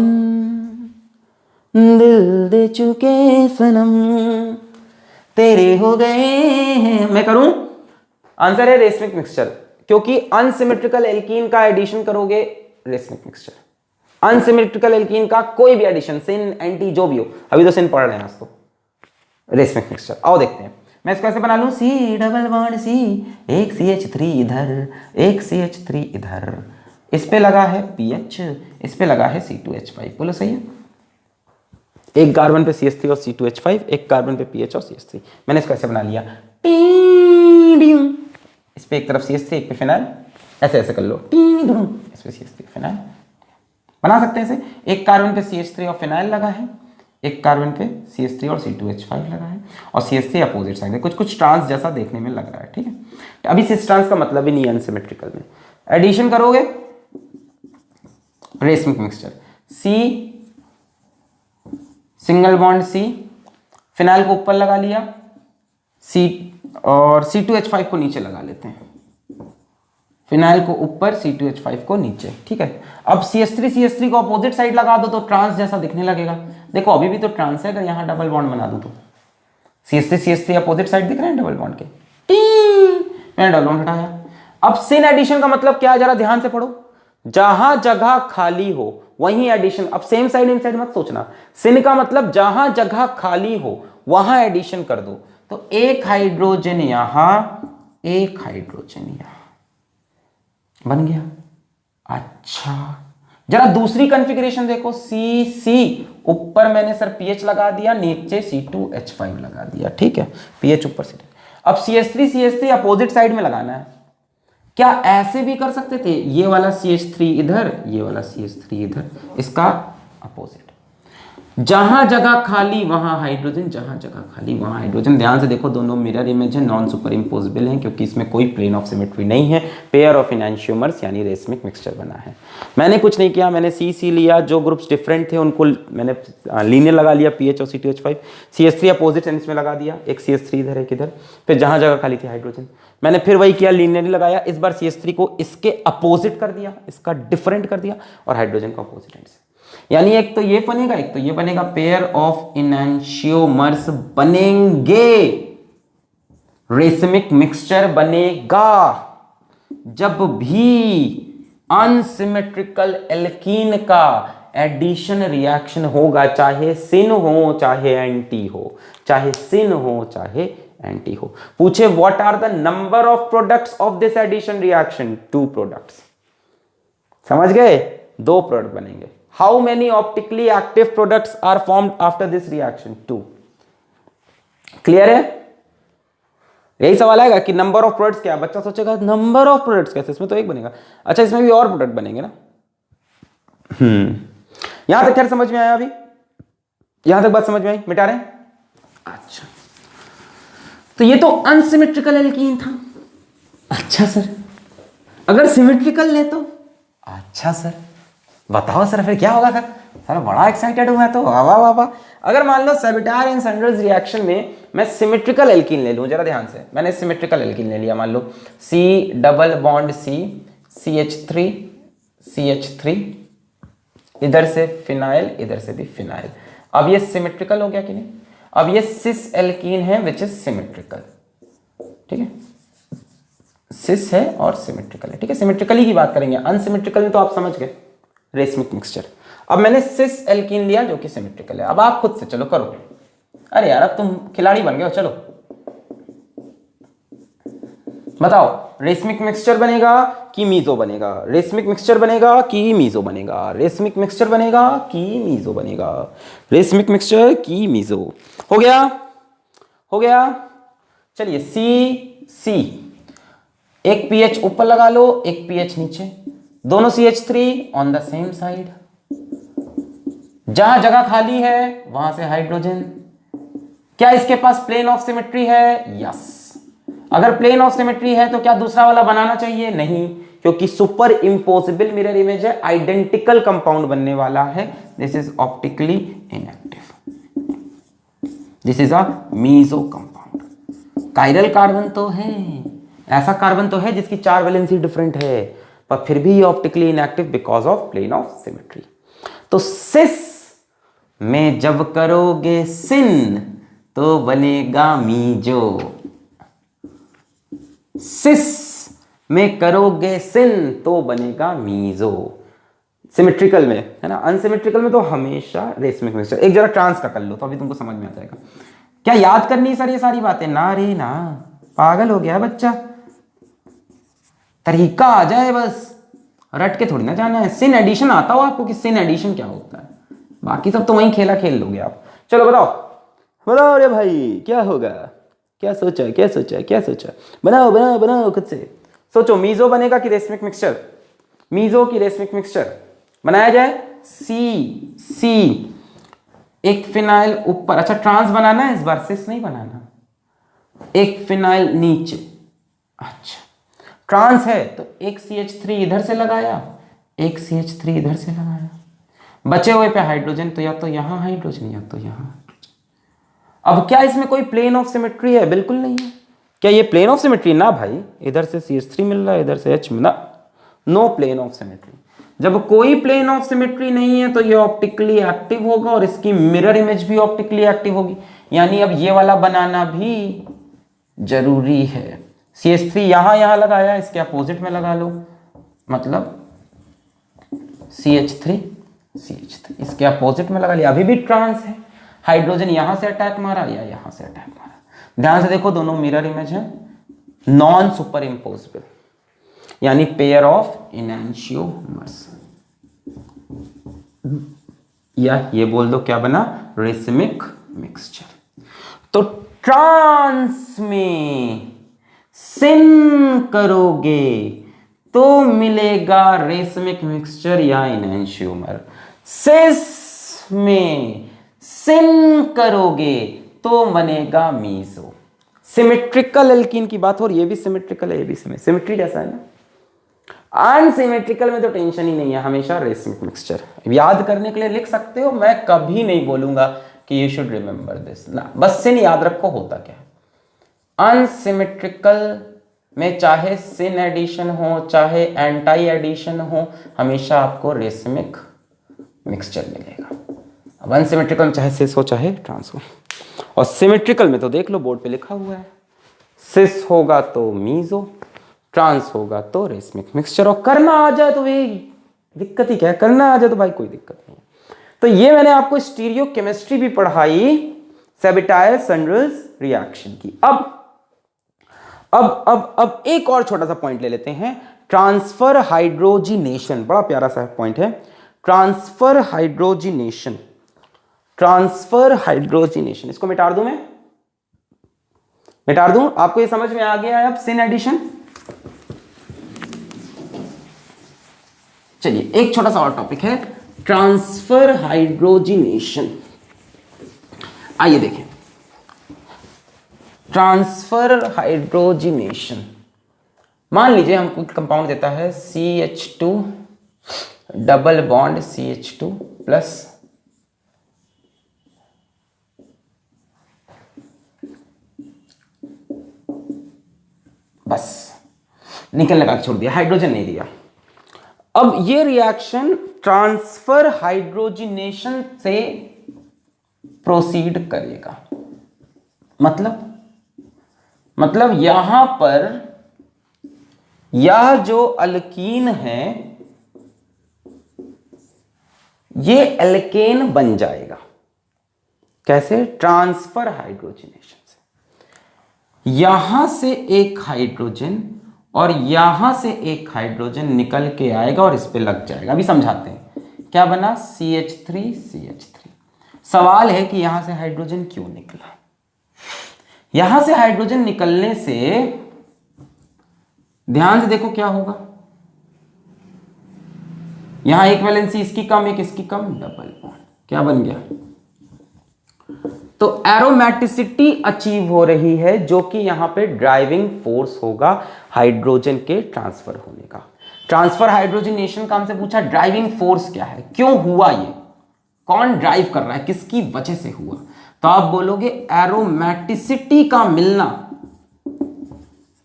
दिल दे चुके सनम तेरे हो गए हैं, मैं करूं? आंसर है रेसमिक मिक्सचर, क्योंकि अनसिमेट्रिकल एल्कीन का एडिशन करोगे रेसमिक मिक्सचर। अनसिमेट्रिकल एल्कीन का कोई भी एडिशन, सिन एंटी जो भी हो, अभी तो सिन पढ़ रहे हैं इसको, रेसमिक मिक्सचर। आओ देखते हैं मैं इसको कैसे बना लूं। C डबल बॉन्ड C, एक CH3 इधर एक CH3 इधर, इस पे लगा है PH, इस पे लगा है C2H5। बोलो सही है? एक कार्बन पे CH3 और C2H5, एक कार्बन पे PH और CH3। मैंने इसको ऐसे बना लिया, इस पे एक तरफ CH3 एक पे फिनाइल, ऐसे ऐसे कर लो, इस पे CH3 फिनाइल बना सकते हैं ऐसे। एक कार्बन पे CH3 और फिनाइल लगा है, एक कार्बन पे CH3 और C2H5 लगा है, और CH3 अपोजिट साइड है। कुछ कुछ ट्रांस जैसा देखने में लग रहा है, ठीक है। अभी सिस ट्रांस का मतलब ही नहीं है अनसिमेट्रिकल में। एडिशन करोगे racemic mixture, C single bond C, phenyl को ऊपर लगा लिया, C और C2H5 को नीचे लगा लेते हैं, फिनाइल को ऊपर C2H5 को नीचे, ठीक है। अब CH3 को अपोजिट साइड लगा दो तो ट्रांस जैसा दिखने लगेगा। देखो अभी भी तो ट्रांस है, अगर यहां डबल बॉन्ड बना दूं तो CH3 अपोजिट साइड दिख रहे हैं डबल बॉन्ड के, मैंने डबल बॉन्ड हटाया। अब सिन एडिशन का मतलब क्या है, जरा ध्यान से पढ़ो। जहां जगह खाली हो वहीं एडिशन। अब सेम साइड इन साइड मत सोचना, सिन का मतलब जहां जगह खाली हो वहां एडिशन कर दो। तो एक हाइड्रोजन यहां, एक हाइड्रोजन यहां, बन गया। अच्छा जरा दूसरी कॉन्फ़िगरेशन देखो, C ऊपर मैंने सर PH लगा दिया, नीचे C2H5 लगा दिया, ठीक है। PH ऊपर से, अब CH3 अपोजिट साइड में लगाना है। क्या ऐसे भी कर सकते थे, ये वाला CH3 इधर, ये वाला CH3 इधर, इसका अपोजिट। जहां जगह खाली वहां हाइड्रोजन, जहां जगह खाली वहां हाइड्रोजन। ध्यान से देखो, दोनों मिरर इमेज है, नॉन सुपर इम्पोजिबल है, क्योंकि इसमें कोई प्लेन ऑफ सिमेट्री नहीं है। पेयर ऑफ एनैंशियोमर्स यानी रेसमिक मिक्सचर बना है। मैंने कुछ नहीं किया, मैंने C लिया, जो ग्रुप्स डिफरेंट थे उनको मैंने लीनियर लगा लिया, PH और C2H5, CH3 अपोजिट एंड्स में लगा दिया, एक CH3 इधर एक इधर, फिर जहां जगह खाली थी हाइड्रोजन मैंने फिर वही किया, लीनियरली लगाया। इस बार CH3 को इसके अपोजिट कर दिया, इसका डिफरेंट कर दिया, और हाइड्रोजन को अपोजिट एंड से, यानी एक तो ये बनेगा एक तो ये बनेगा, पेयर ऑफ एनैंशियोमर्स बनेंगे, रेसमिक मिक्सचर बनेगा। जब भी अनसिमेट्रिकल एल्कीन का एडिशन रिएक्शन होगा, चाहे सिन हो चाहे एंटी हो, चाहे सिन हो चाहे एंटी हो। पूछे what are the number of products of this addition reaction, 2 products. समझ गए, 2 प्रोडक्ट बनेंगे। How many optically active products are formed after this reaction, 2। Clear है? यही सवाल आएगा कि नंबर ऑफ प्रोडक्ट्स क्या, बच्चा सोचेगा नंबर ऑफ प्रोडक्ट्स कैसे, इसमें तो एक बनेगा। अच्छा इसमें भी और प्रोडक्ट बनेंगे ना। यहां तक खैर समझ में आया, अभी यहां तक बात समझ में आई, मिटा रहे हैं। अच्छा तो ये तो अनसिमेट्रिकल एल्कीन था। अच्छा सर अगर सिमेट्रिकल ले तो, अच्छा सर बताओ सर फिर क्या होगा सर? सर बड़ा एक्साइटेड हूं मैं तो, वाह वाह वाह। अगर मान लो सबिटार एंड सैंडल्स रिएक्शन में मैं सिमेट्रिकल एल्कीन ले लूं, जरा ध्यान से, मैंने सिमेट्रिकल एल्कीन ले लिया, मान लो C double bond C, CH3 इधर से फिनाइल, इधर से भी फिनाइल। अब ये सिमेट्रिकल हो गया कि नहीं? अब ये सिस एल्कीन है विच इज सिमेट्रिकल, ठीक है, सिस है और सिमेट्रिकल है, ठीक है। सिमेट्रिकली की बात करेंगे, अनसिमेट्रिकल में तो आप समझ गए, रेसमिक मिक्सचर। अब मैंने सिस एल्कीन लिया जो कि सिमेट्रिकल है। अब आप खुद से चलो करो, अरे यार अब तुम खिलाड़ी बन गए हो, चलो बताओ, रेसमिक मिक्सचर बनेगा कि मीजो बनेगा? रेसमिक मिक्सचर बनेगा कि मीजो बनेगा? रेसमिक मिक्सचर बनेगा कि मीजो बनेगा? रेसमिक मिक्सचर कि मीजो? हो गया, हो गया। चलिए सी सी, एक पीएच ऊपर लगा लो, एक पीएच नीचे, दोनों CH3 on the same side. जहां जगह खाली है वहां से हाइड्रोजन। क्या इसके पास प्लेन ऑफ सिमेट्री है? यस। अगर प्लेन ऑफ सिमेट्री है तो क्या दूसरा वाला बनाना चाहिए? नहीं, क्योंकि सुपर इंपोजिबल मिरर इमेज है, आइडेंटिकल कंपाउंड बनने वाला है। This is optically inactive, this is a meso compound. Chiral carbon तो है, ऐसा कार्बन तो है जिसकी 4 वैलेंसी डिफरेंट है, पर फिर भी ये optically inactive because of plane of symmetry. तो सिस में जब करोगे सिन तो बनेगा मीजो। सिस में करोगे सिन तो बनेगा मीजो, सिमेट्रिकल में, है ना। अनसिमेट्रिकल में तो हमेशा रेसमिक मिक्सचर। एक जरा ट्रांस का कर लो तो अभी तुमको समझ में आ जाएगा। क्या याद करनी सर ये सारी बातें? ना रे ना, पागल हो गया है बच्चा, तरीका आ जाए बस, रट के थोड़ी ना जाना है। सिन एडिशन आता हो आपको कि सिन एडिशन क्या होता है? बाकी सब तो वहीं खेला खेल लोगे आप। चलो बताओ, बताओ रे भाई क्या होगा? क्या सोचा है, क्या सोचा है, क्या सोचा? बनाओ बनाओ बनाओ, खुद से सोचो। मीजो बनेगा कि रेसमिक मिक्सचर? मीजो की रेसमिक मिक्सचर बनाया जाए। सी सी, एक फिनाइल ऊपर, अच्छा ट्रांस बनाना है इस बार, सिस नहीं बनाना। एक फिनाइल नीचे, अच्छा ट्रांस है तो एक CH3 इधर से लगाया, एक CH3 इधर से लगाया, बचे हुए पे हाइड्रोजन, तो या तो यहां हाइड्रोजन या तो यहां। अब क्या इसमें कोई प्लेन ऑफ सिमेट्री है? बिल्कुल नहीं है। क्या ये प्लेन ऑफ सिमेट्री? ना भाई, इधर से CH3 मिल रहा है, इधर से H मिला, नो प्लेन ऑफ सिमेट्री। जब कोई प्लेन ऑफ सिमेट्री नहीं है तो ये ऑप्टिकली एक्टिव होगा और इसकी मिरर इमेज भी ऑप्टिकली एक्टिव होगी। यानी अब ये वाला बनाना भी जरूरी है। CH3 यहां लगाया, इसके अपोजिट में लगा लो, मतलब CH3 CH3 इसके अपोजिट में लगा लिया, अभी भी ट्रांस है। हाइड्रोजन यहां से अटैक मारा या यहां से अटैक मारा, ध्यान से देखो, दोनों मिरर इमेज है, नॉन सुपर इंपोजिबल, यानी पेयर ऑफ इनैंशियोमर्स, या ये बोल दो क्या बना? Racemic mixture. तो ट्रांस में सिन करोगे तो मिलेगा रेसमिक मिक्सचर या इनैंशियोमर। सिस में सिन करोगे तो बनेगा मीजो। सिमेट्रिकल एल्कीन की बात हो रही है, ये भी सिमेट्रिकल है, ये भी सिमेट्री जैसा है ना। अनसिमेट्रिकल में तो टेंशन ही नहीं है, हमेशा रेसमिक मिक्सचर। याद करने के लिए लिख सकते हो, मैं कभी नहीं बोलूंगा कि यू शुड रिमेंबर दिस ना, बस सिन याद रखो होता क्या है। अनसिमेट्रिकल में चाहे सिन एडिशन हो चाहे एंटी एडिशन हो, हमेशा आपको रेसमिक मिक्सचर मिलेगा। अब अनसिमेट्रिकल में चाहे सिस हो चाहे ट्रांस हो, और सिमेट्रिकल में तो देख लो बोर्ड पे लिखा हुआ है, सिस होगा तो मीजो, ट्रांस होगा तो रेसमिक मिक्सचर। और करना आ जाए तो भाई दिक्कत ही क्या है, करना आ जाए तो भाई कोई दिक्कत नहीं है। तो ये मैंने आपको स्टीरियो केमिस्ट्री भी पढ़ाई, सेबिटायर सनराइज रिएक्शन की। अब एक और छोटा सा पॉइंट ले लेते हैं, ट्रांसफर हाइड्रोजिनेशन, बड़ा प्यारा सा पॉइंट है, ट्रांसफर हाइड्रोजिनेशन। ट्रांसफर हाइड्रोजिनेशन, इसको मिटा दूं मैं, मिटा दूं, आपको ये समझ में आ गया है अब सिन एडिशन। चलिए एक छोटा सा और टॉपिक है, ट्रांसफर हाइड्रोजिनेशन। आइए देखें, ट्रांसफर हाइड्रोजिनेशन। मान लीजिए हमको कंपाउंड देता है CH2 double bond CH2 plus बस निकल लगा के छोड़ दिया, हाइड्रोजन नहीं दिया। अब ये रिएक्शन ट्रांसफर हाइड्रोजिनेशन से प्रोसीड करेगा। मतलब यहां पर यह जो अल्कीन है ये एल्केन बन जाएगा। कैसे? ट्रांसफर हाइड्रोजिनेशन से। यहां से एक हाइड्रोजन और यहां से एक हाइड्रोजन निकल के आएगा और इस पे लग जाएगा। अभी समझाते हैं क्या बना, CH3 सवाल है कि यहां से हाइड्रोजन क्यों निकला। यहां से हाइड्रोजन निकलने से ध्यान से देखो क्या होगा, यहां एक वैलेंसी इसकी कम एक इसकी कम, डबल बॉन्ड क्या बन गया, तो एरोमेटिसिटी अचीव हो रही है जो कि यहां पे ड्राइविंग फोर्स होगा हाइड्रोजन के ट्रांसफर होने का। ट्रांसफर हाइड्रोजनेशन का हमसे पूछा ड्राइविंग फोर्स क्या है, क्यों हुआ ये, कौन ड्राइव कर रहा है, किसकी वजह से हुआ, तो आप बोलोगे एरोमेटिसिटी का मिलना,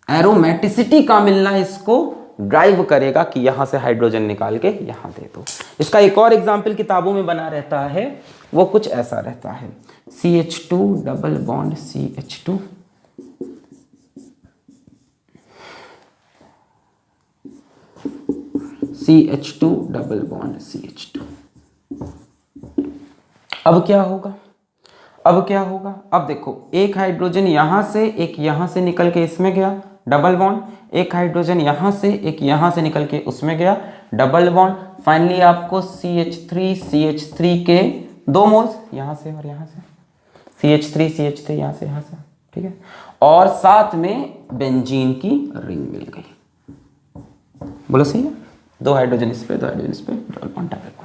एरोमेटिसिटी का मिलना इसको ड्राइव करेगा कि यहां से हाइड्रोजन निकाल के यहां दे दो। इसका एक और एग्जाम्पल किताबों में बना रहता है, वो कुछ ऐसा रहता है, CH2 double bond CH2, CH2 double bond CH2। अब क्या होगा, अब क्या होगा, अब देखो एक हाइड्रोजन यहां से एक यहां से निकल के इसमें गया, डबल बॉन्ड, एक हाइड्रोजन यहां से एक यहां से निकल के उसमें गया, डबल बॉन्ड, फाइनली आपको CH3 के 2 मोल्स यहां से और यहां से, CH3 यहां से, ठीक है, और साथ में बेंजीन की रिंग मिल गई। बोलो सही है, 2 हाइड्रोजन इस पे 2 हाइड्रोजन इस पे, डबल बॉन्ड डबल बॉन्ड।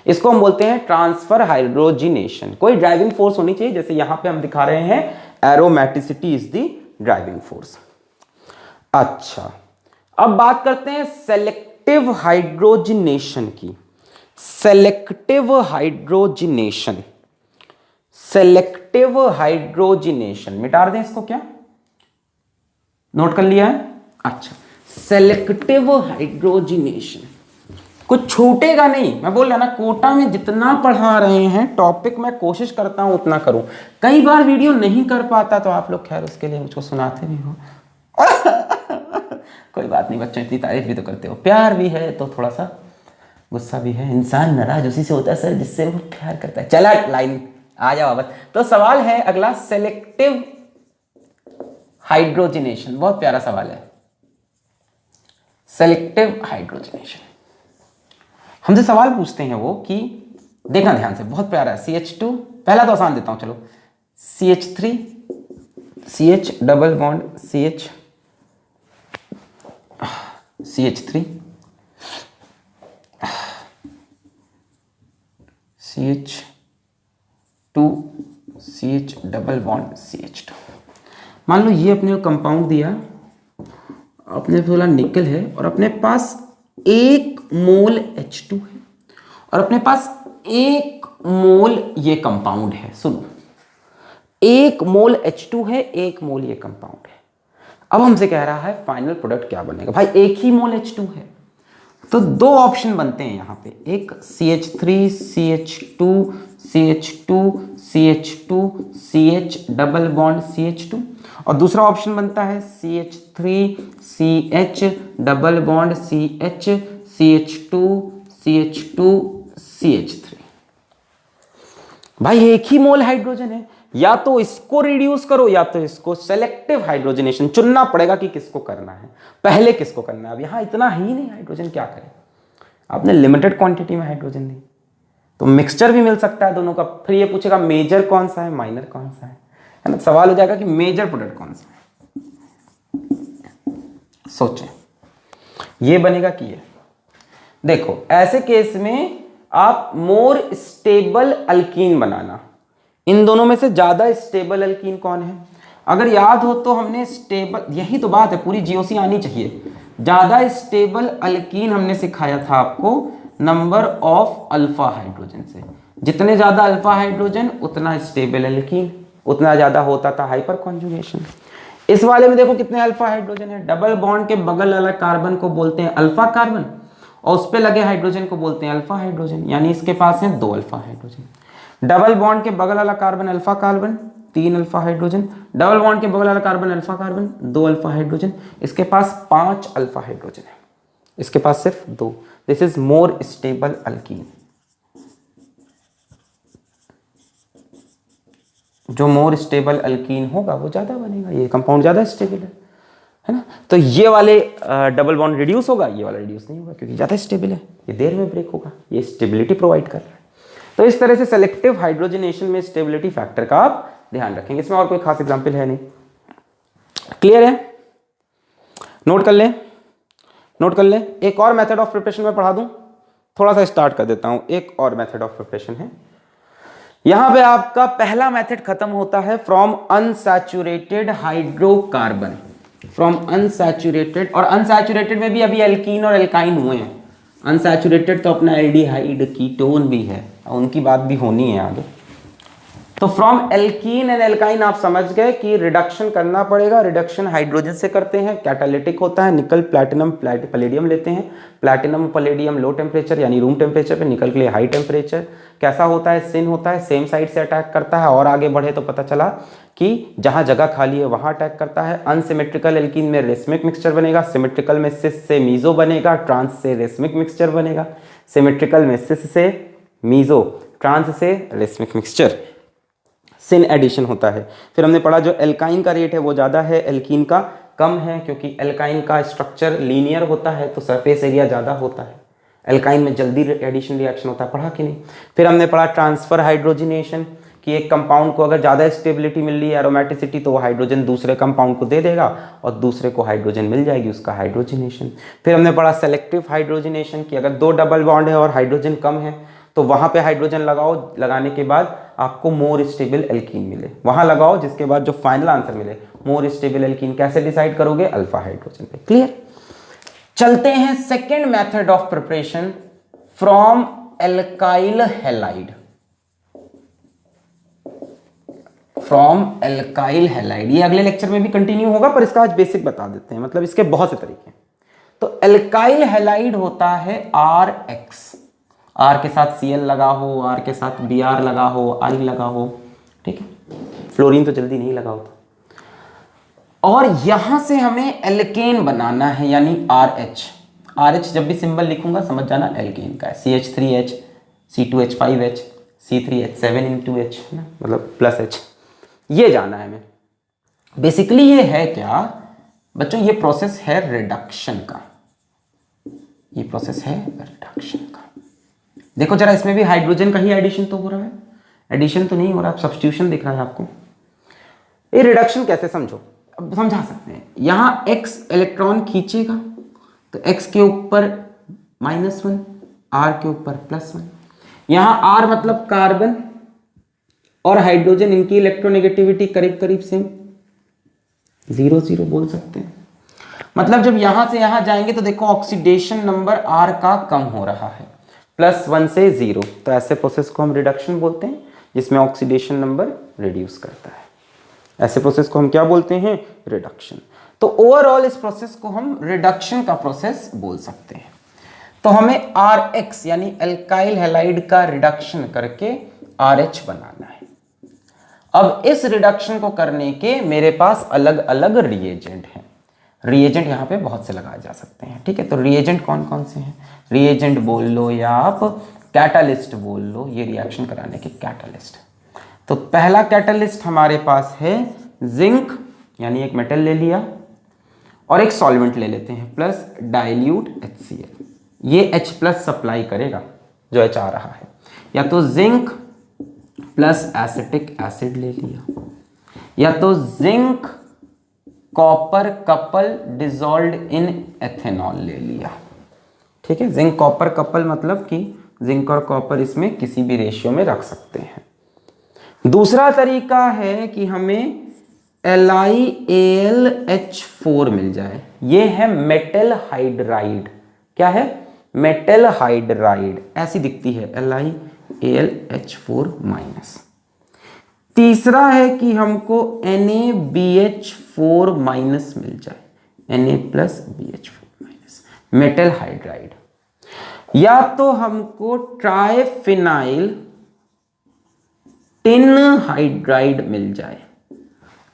इसको हम बोलते हैं ट्रांसफर हाइड्रोजिनेशन। कोई ड्राइविंग फोर्स होनी चाहिए, जैसे यहां पे हम दिखा रहे हैं aromaticity is the driving force. अच्छा, अब बात करते हैं सेलेक्टिव हाइड्रोजिनेशन की। सेलेक्टिव हाइड्रोजिनेशन, सेलेक्टिव हाइड्रोजिनेशन मिटा दें इसको, क्या नोट कर लिया है, अच्छा, सेलेक्टिव हाइड्रोजिनेशन कुछ छूटेगा नहीं, मैं बोल रहा ना कोटा में जितना पढ़ा रहे हैं टॉपिक मैं कोशिश करता हूं उतना करूं, कई बार वीडियो नहीं कर पाता तो आप लोग खैर उसके लिए मुझको सुनाते भी हो कोई बात नहीं बच्चों, इतनी तारीफ भी तो करते हो, प्यार भी है तो थोड़ा सा गुस्सा भी है, इंसान नाराज उसी से होता है सर जिससे वो प्यार करता है। चला लाइन आ जाओ वापस, तो सवाल है अगला सेलेक्टिव हाइड्रोजिनेशन, बहुत प्यारा सवाल है, सेलेक्टिव हाइड्रोजिनेशन। हमसे सवाल पूछते हैं वो कि देखना ध्यान से, बहुत प्यारा है, CH2 पहला तो आसान देता हूं चलो, CH3 CH double bond CH3 CH2 CH double bond CH2। मान लो ये अपने को कंपाउंड दिया, अपने बोला निकल है और अपने पास 1 मोल H2 है और अपने पास 1 मोल ये कंपाउंड है। सुनो, 1 मोल H2 है, 1 मोल ये कंपाउंड है। अब हमसे कह रहा है फाइनल प्रोडक्ट क्या बनेगा। भाई 1 ही मोल H2 है तो 2 ऑप्शन बनते हैं यहां पे, एक CH3 CH2 CH2 CH2 CH double bond CH2 और दूसरा ऑप्शन बनता है CH3 CH double bond CH CH2 CH2 CH3। भाई 1 ही मोल हाइड्रोजन है, या तो इसको रिड्यूस करो या तो इसको, सेलेक्टिव हाइड्रोजनेशन चुनना पड़ेगा कि किसको करना है, पहले किसको करना है। अब यहां इतना ही नहीं हाइड्रोजन, क्या करें, आपने लिमिटेड क्वांटिटी में हाइड्रोजन दी तो मिक्सचर भी मिल सकता है दोनों का। फिर ये पूछेगा मेजर कौन सा है माइनर कौन सा है ना, सवाल हो जाएगा कि मेजर प्रोडक्ट कौन सा है। सोचें ये बनेगा कि ये, देखो ऐसे केस में आप मोर स्टेबल अल्कीन बनाना, इन दोनों में से ज्यादा स्टेबल अल्कीन कौन है। अगर याद हो तो हमने स्टेबल, यही तो बात है, पूरी जीओसी आनी चाहिए। ज्यादा स्टेबल अल्कीन हमने सिखाया था आपको नंबर ऑफ अल्फा हाइड्रोजन से, जितने ज्यादा अल्फा हाइड्रोजन उतना स्टेबल अल्कीन, उतना ज्यादा होता था हाइपर कॉन्जुगेशन। इस वाले में देखो कितने अल्फा हाइड्रोजन है, डबल बॉन्ड के बगल वाला कार्बन को बोलते हैं अल्फा कार्बन और उस पे लगे हाइड्रोजन को बोलते हैं अल्फा हाइड्रोजन, यानी इसके पास है 2 अल्फा हाइड्रोजन। डबल बॉन्ड के बगल वाला carbon alpha carbon 3 alpha hydrogen, double bond के बगल वाला carbon alpha carbon 2 alpha hydrogen, इसके पास 5 अल्फा हाइड्रोजन है, इसके पास सिर्फ 2। This is more stable alkyne. जो मोर स्टेबल अल्कीन होगा वो ज़्यादा बनेगा, ये कंपाउंड ज़्यादा स्टेबल है ना। तो ये वाले डबल बॉन्ड रिड्यूस होगा, ये वाला रिड्यूस नहीं होगा क्योंकि ज़्यादा स्टेबल है, ये देर में ब्रेक होगा, ये स्टेबिलिटी प्रोवाइड कर रहा है। तो इस तरह से सेलेक्टिव हाइड्रोजनेशन में स्टेबिलिटी फैक्टर का आप ध्यान रखेंगे। इसमें और कोई खास एग्जाम्पल है नहीं। क्लियर है? नोट कर लें, नोट कर लें। एक और मेथड ऑफ प्रिपरेशन में पढ़ा दूं, थोड़ा सा स्टार्ट कर देता हूं। एक और मेथड ऑफ प्रिपरेशन है, यहां पे आपका पहला मेथड खत्म होता है from unsaturated hydrocarbon, from unsaturated, और अनसैचुरेटेड में भी अभी एल्कीन और एल्काइन हुए हैं। अनसैचुरेटेड तो अपना एल्डिहाइड कीटोन भी है, उनकी बात भी होनी है आगे। तो फ्रॉम एल्कीन एंड एल्काइन आप समझ गए कि रिडक्शन करना पड़ेगा। रिडक्शन हाइड्रोजन से करते हैं, कैटालिटिक होता है, निकल प्लैटिनम पैलेडियम लेते हैं। प्लैटिनम पैलेडियम लो टेम्परेचर यानी रूम टेम्परेचर पे, निकल के लिए हाई टेम्परेचर। कैसा होता है? सिन होता है, सेम साइड से अटैक करता है, और आगे बढ़े तो पता चला कि जहां जगह खाली है वहां अटैक करता है। अनसिमेट्रिकल एल्कीन में रेसमिक मिक्सचर बनेगा, सिमेट्रिकल में सिस से मीजो बनेगा, ट्रांस से रेसमिक मिक्सचर बनेगा। सिमेट्रिकल में सिस से मीजो, ट्रांस से रेसमिक मिक्सचर, सिन एडिशन होता है। फिर हमने पढ़ा जो एल्काइन का रेट है वो ज़्यादा है, एल्कीन का कम है, क्योंकि एल्काइन का स्ट्रक्चर लीनियर होता है तो सरफेस एरिया ज़्यादा होता है। एल्काइन में जल्दी एडिशन रिएक्शन होता है, पढ़ा कि नहीं? फिर हमने पढ़ा ट्रांसफर हाइड्रोजनेशन, कि एक कंपाउंड को अगर ज़्यादा स्टेबिलिटी मिल रही है, एरोमेटिसिटी, तो वो हाइड्रोजन दूसरे कंपाउंड को दे देगा और दूसरे को हाइड्रोजन मिल जाएगी, उसका हाइड्रोजनेशन। फिर हमने पढ़ा सेलेक्टिव हाइड्रोजनेशन, कि अगर दो डबल बॉन्ड है और हाइड्रोजन कम है तो वहाँ पे हाइड्रोजन लगाओ, लगाने के बाद आपको मोर स्टेबल एल्कीन मिले, वहाँ लगाओ, जिसके बाद जो फाइनल आंसर मिले मोर स्टेबल एल्कीन। कैसे डिसाइड करोगे? अल्फा हाइड्रोजन पे। क्लियर? चलते हैं second method of preparation, from alkyl halide, from alkyl halide. ये अगले लेक्चर में भी कंटिन्यू होगा, पर इसका आज बेसिक बता देते हैं, मतलब इसके बहुत से तरीके हैं। तो एल्काइल हैलाइड होता है RX, R के साथ Cl लगा हो, R के साथ Br लगा हो, I लगा हो, ठीक है। फ्लोरीन तो जल्दी नहीं लगा होता। और यहां से हमें एल्केन बनाना है, यानी RH। RH जब भी सिंबल लिखूंगा समझ जाना एल्केन का है। CH3H, C2H5H, C3H7H, मतलब प्लस H, ये जाना है हमें। बेसिकली ये है क्या बच्चों? ये प्रोसेस है रिडक्शन का, ये प्रोसेस है रिडक्शन का। देखो जरा, इसमें भी हाइड्रोजन का ही एडिशन तो हो रहा है, एडिशन तो नहीं हो रहा, सब्स्टिट्यूशन दिख रहा है आपको। ये रिडक्शन कैसे समझो, अब समझा सकते हैं। यहां X इलेक्ट्रॉन खींचेगा तो X के ऊपर -1, R के ऊपर +1। यहां R मतलब कार्बन और हाइड्रोजन, इनकी इलेक्ट्रोनेगेटिविटी करीब करीब सेम, 0-0 बोल सकते हैं। मतलब जब यहां से यहां जाएंगे तो देखो ऑक्सीडेशन नंबर R का कम हो रहा है, +1 से 0। तो ऐसे प्रोसेस को हम रिडक्शन बोलते हैं, जिसमें ऑक्सीडेशन नंबर रिड्यूस करता है। ऐसे प्रोसेस को हम क्या बोलते हैं? रिडक्शन। तो ओवरऑल इस प्रोसेस को हम रिडक्शन का प्रोसेस बोल सकते हैं। तो हमें RX यानी एल्काइल हैलाइड का रिडक्शन करके RH बनाना है। अब इस रिडक्शन को करने के मेरे पास अलग अलग रिएजेंट हैं। रिएजेंट यहाँ पे बहुत से लगाए जा सकते हैं, ठीक है। तो रिएजेंट कौन कौन से हैं? रिएजेंट बोल लो या आप कैटालिस्ट बोल लो, ये रिएक्शन कराने के कैटालिस्ट। तो पहला कैटालिस्ट हमारे पास है जिंक, यानी एक मेटल ले लिया और एक सॉल्वेंट ले लेते हैं, प्लस डाइल्यूट HCl। ये H+ सप्लाई करेगा जो H आ रहा है, या तो जिंक प्लस एसिटिक एसिड ले लिया, या तो जिंक कॉपर कपल डिसॉल्व्ड इन एथेनॉल ले लिया, ठीक है। जिंक कॉपर कपल मतलब कि जिंक और कॉपर इसमें किसी भी रेशियो में रख सकते हैं। दूसरा तरीका है कि हमें LiAlH4 मिल जाए, ये है मेटल हाइड्राइड। क्या है? मेटल हाइड्राइड, ऐसी दिखती है LiAlH4-। तीसरा है कि हमको NaBH4- मिल जाए, Na+BH4-, मेटल हाइड्राइड। या तो हमको ट्राइफिनाइल टिन हाइड्राइड मिल जाए।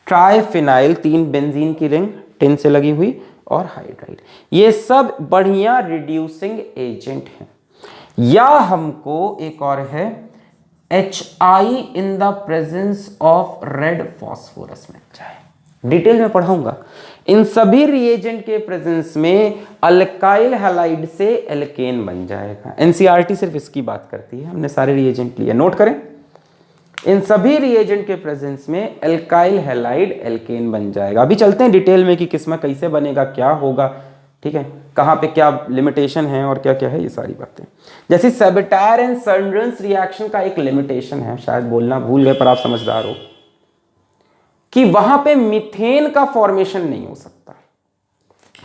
ट्राइफिनाइल, 3 बेंजीन की रिंग टिन से लगी हुई और हाइड्राइड, ये सब बढ़िया रिड्यूसिंग एजेंट हैं। या हमको एक और है HI in the presence of red phosphorus में जाए, डिटेल में पढ़ाऊंगा। इन सभी रिएजेंट के प्रेजेंस में अल्काइल हैलाइड से एल्केन बन जाएगा। एनसीईआरटी सिर्फ इसकी बात करती है, हमने सारे रिएजेंट लिए, नोट करें। इन सभी रिएजेंट के प्रेजेंस में अल्काइल हैलाइड एल्केन बन जाएगा। अभी चलते हैं डिटेल में कि किसमें कैसे बनेगा, क्या होगा, ठीक है, कहाँ पे क्या लिमिटेशन है और क्या क्या है, ये सारी बातें। जैसे सेबेटायर एंड सनरन्स रिएक्शन का एक लिमिटेशन है, शायद बोलना भूल गए पर आप समझदार हो, कि वहां पे मीथेन का फॉर्मेशन नहीं हो सकता।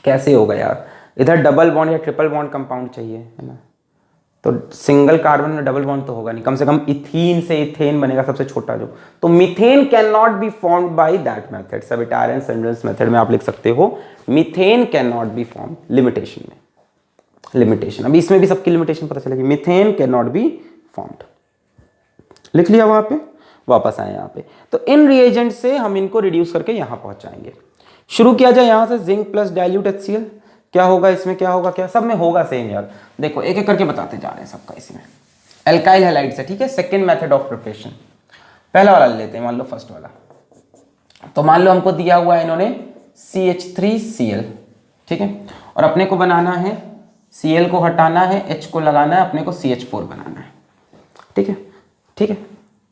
कैसे होगा यार, इधर डबल बॉन्ड या ट्रिपल बॉन्ड कंपाउंड चाहिए, है ना, तो सिंगल कार्बन में डबल बॉन्ड तो होगा नहीं, कम से कम इथीन से इथेन बनेगा सबसे छोटा जो, तो methane can not be formed by that method. Sabatier and Senderens method में आप लिख सकते हो methane can not be formed, limitation में, लिमिटेशन। अभी इसमें भी सबकी लिमिटेशन पता चलेगी, methane can not be formed, लिख लिया वहां पे। वापस आए यहाँ पे, तो इन रिएजेंट से हम इनको रिड्यूस करके यहाँ पहुंचाएंगे। शुरू किया जाए यहाँ से, जिंक प्लस डाइल्यूट HCl, क्या होगा इसमें, क्या होगा, क्या सब में होगा सेम यार, देखो एक एक करके बताते जा रहे हैं सबका। इसमें एल्काइल हैलाइड से, ठीक है, सेकंड मेथड ऑफ प्रिपरेशन। पहला वाला लेते हैं, मान लो फर्स्ट वाला, तो मान लो हमको दिया हुआ है इन्होंने CH3Cl, ठीक है, और अपने को बनाना है, Cl को हटाना है, H को लगाना है, अपने को CH4 बनाना है, ठीक है, ठीक है।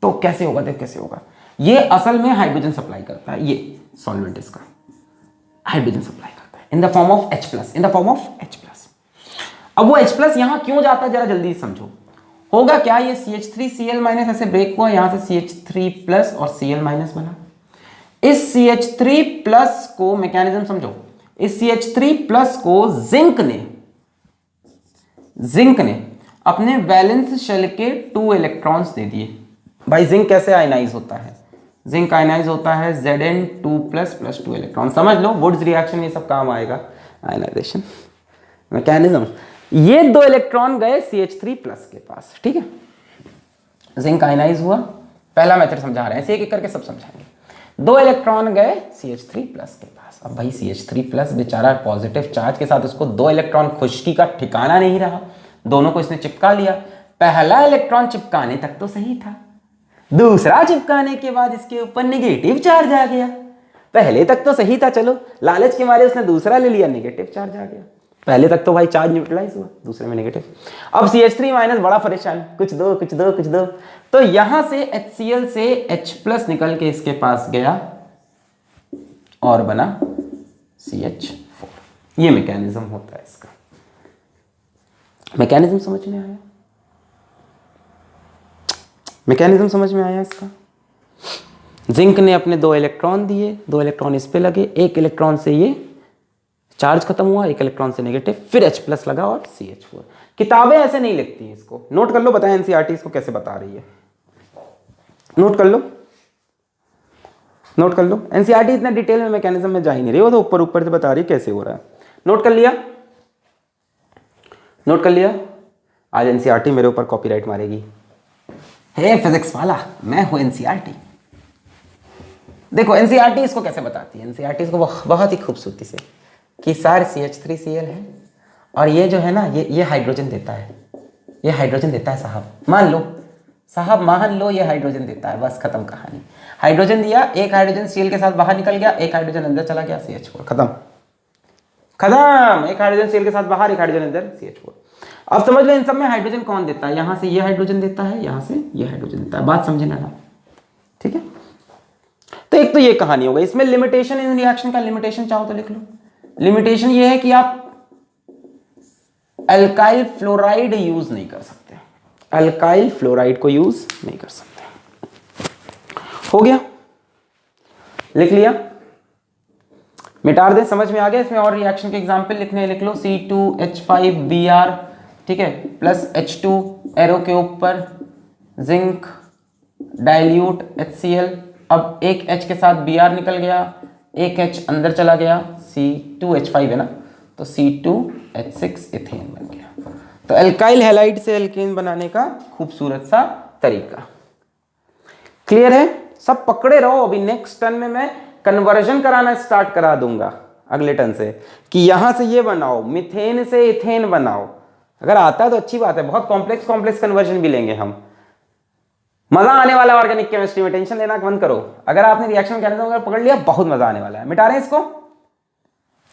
तो कैसे होगा, देख कैसे होगा, ये असल में हाइड्रोजन सप्लाई करता है, ये सॉल्वेंट इसका हाइड्रोजन सप्लाई करता है in the form of H+, in the form of H+। अब वो H+ यहां क्यों जाता है जरा जल्दी समझो। होगा क्या, ये CH3Cl- ऐसे ब्रेक हुआ, यहां से CH3+ और Cl- बना। इस CH3+ को मैकेनिज्म समझो, इस CH3+ को जिंक ने अपने वैलेंस शेल के 2 इलेक्ट्रॉन्स दे दिए। भाई जिंक कैसे आयनाइज होता है, जिंक आयनाइज होता है Zn2+ 2 इलेक्ट्रॉन, समझ लो वुड्स रिएक्शन ये सब काम आएगा, आयनाइजेशन मैकेनिज्म। ये 2 इलेक्ट्रॉन गए CH3+ के पास, ठीक है, जिंक आयनाइज हुआ, पहला मेथड समझा रहे हैं, एक एक करके सब समझाएंगे। 2 इलेक्ट्रॉन गए CH3+ के पास। अब भाई CH3+ बेचारा पॉजिटिव चार्ज के साथ, उसको 2 इलेक्ट्रॉन खुश्की का ठिकाना नहीं रहा, दोनों को इसने चिपका लिया। पहला इलेक्ट्रॉन चिपकाने तक तो सही था, दूसरा चिपकाने के बाद इसके ऊपर नेगेटिव चार्ज आ गया। पहले तक तो सही था, चलो लालच के मारे उसने दूसरा ले लिया, नेगेटिव चार्ज आ गया। पहले तक तो भाई चार्ज न्यूट्रलाइज हुआ, दूसरे में नेगेटिव। अब CH3- बड़ा परेशान, कुछ दो कुछ दो कुछ दो, तो यहां से HCl से H+ निकल के इसके पास गया और बना CH4। ये मैकेनिज्म होता है इसका, मैकेनिज्म समझ में आया, मैकेनिज्म समझ में आया इसका। जिंक ने अपने 2 इलेक्ट्रॉन दिए, 2 इलेक्ट्रॉन इस पे लगे, 1 इलेक्ट्रॉन से ये चार्ज खत्म हुआ, 1 इलेक्ट्रॉन से नेगेटिव, फिर H+ लगा और CH4। किताबें ऐसे नहीं लिखती हैं, इसको नोट कर लो, बताएं एनसीईआरटी इसको कैसे बता रही है, नोट कर लो, नोट कर लो। एनसीईआरटी इतना डिटेल में मैकेनिज्म में जा ही नहीं रही, वो तो ऊपर ऊपर से बता रही है कैसे हो रहा है। नोट कर लिया, नोट कर लिया। आज एनसीईआरटी मेरे ऊपर कॉपीराइट मारेगी, हे फिजिक्स वाला, मैं हूं एनसीईआरटी। देखो एनसीईआरटी इसको कैसे बताती है, एनसीईआरटी इसको बहुत ही खूबसूरती से, कि सर CH3Cl है और ये जो है ना, ये हाइड्रोजन देता है, ये हाइड्रोजन देता है साहब, मान लो साहब, मान लो ये हाइड्रोजन देता है, बस खत्म कहानी। हाइड्रोजन दिया, एक हाइड्रोजन Cl के साथ बाहर निकल गया, एक हाइड्रोजन अंदर चला गया, CH4, खत्म खत्म। एक हाइड्रोजन Cl के साथ बाहर, एक हाइड्रोजन अंदर, CH4। अब समझ लो इन सब में हाइड्रोजन कौन देता है, यहां से ये हाइड्रोजन देता है, यहां से ये हाइड्रोजन देता है, बात समझे ना, ठीक है। तो एक तो ये कहानी हो गई। इसमें लिमिटेशन, इन रिएक्शन का लिमिटेशन चाहो तो लिख लो। लिमिटेशन ये है कि आप अल्काइल फ्लोराइड यूज नहीं कर सकते, अल्काइल फ्लोराइड को यूज नहीं कर सकते। हो गया, लिख लिया, मिटा दें, समझ में आ गया। इसमें और रिएक्शन के एग्जांपल लिखने, लिख लो C2H5Br, ठीक है, प्लस H2 एरो के ऊपर जिंक डाइल्यूट HCl। अब एक H के साथ Br निकल गया, एक H अंदर चला गया, C2H5 है ना, तो C2H6 इथेन बन गया। तो अल्काइल हैलाइड से एल्केन बनाने का खूबसूरत सा तरीका। क्लियर है, सब पकड़े रहो। अभी नेक्स्ट टर्न में मैं कन्वर्जन कराना स्टार्ट करा दूंगा अगले टर्न से, कि यहां से ये बनाओ, मिथेन से इथेन बनाओ। अगर आता है तो अच्छी बात है, बहुत कॉम्प्लेक्स कन्वर्जन भी लेंगे हम। मजा आने वाला ऑर्गेनिक केमिस्ट्री में, टेंशन लेना बंद करो। अगर आपने रिएक्शन मैकेनिज्म अगर पकड़ लिया बहुत मजा आने वाला है। मिटा रहे हैं इसको,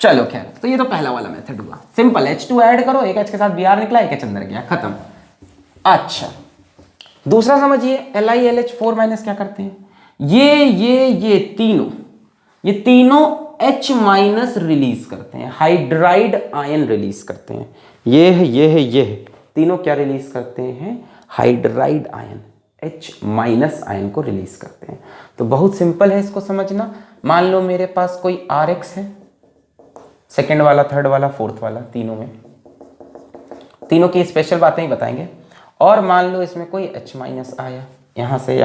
चलो खैर। तो ये तो पहला वाला मेथड हुआ, सिंपल। H2 ऐड करो, एक H के साथ Br निकला, एक H अंदर गया, खत्म। अच्छा दूसरा समझिए, LiLH4 माइनस क्या करते हैं, ये तीनों H माइनस रिलीज करते हैं, हाइड्राइड आयन रिलीज करते हैं। ये तीनों क्या रिलीज करते हैं, hydride ion, H minus ion को रिलीज करते हैं। तो बहुत सिंपल है इसको समझना। मान लो मेरे पास कोई RX है, सेकेंड वाला, थर्ड वाला, फोर्थ वाला, तीनों में, तीनों की स्पेशल बातें ही बताएंगे। और मान लो इसमें कोई H माइनस आया, यहां से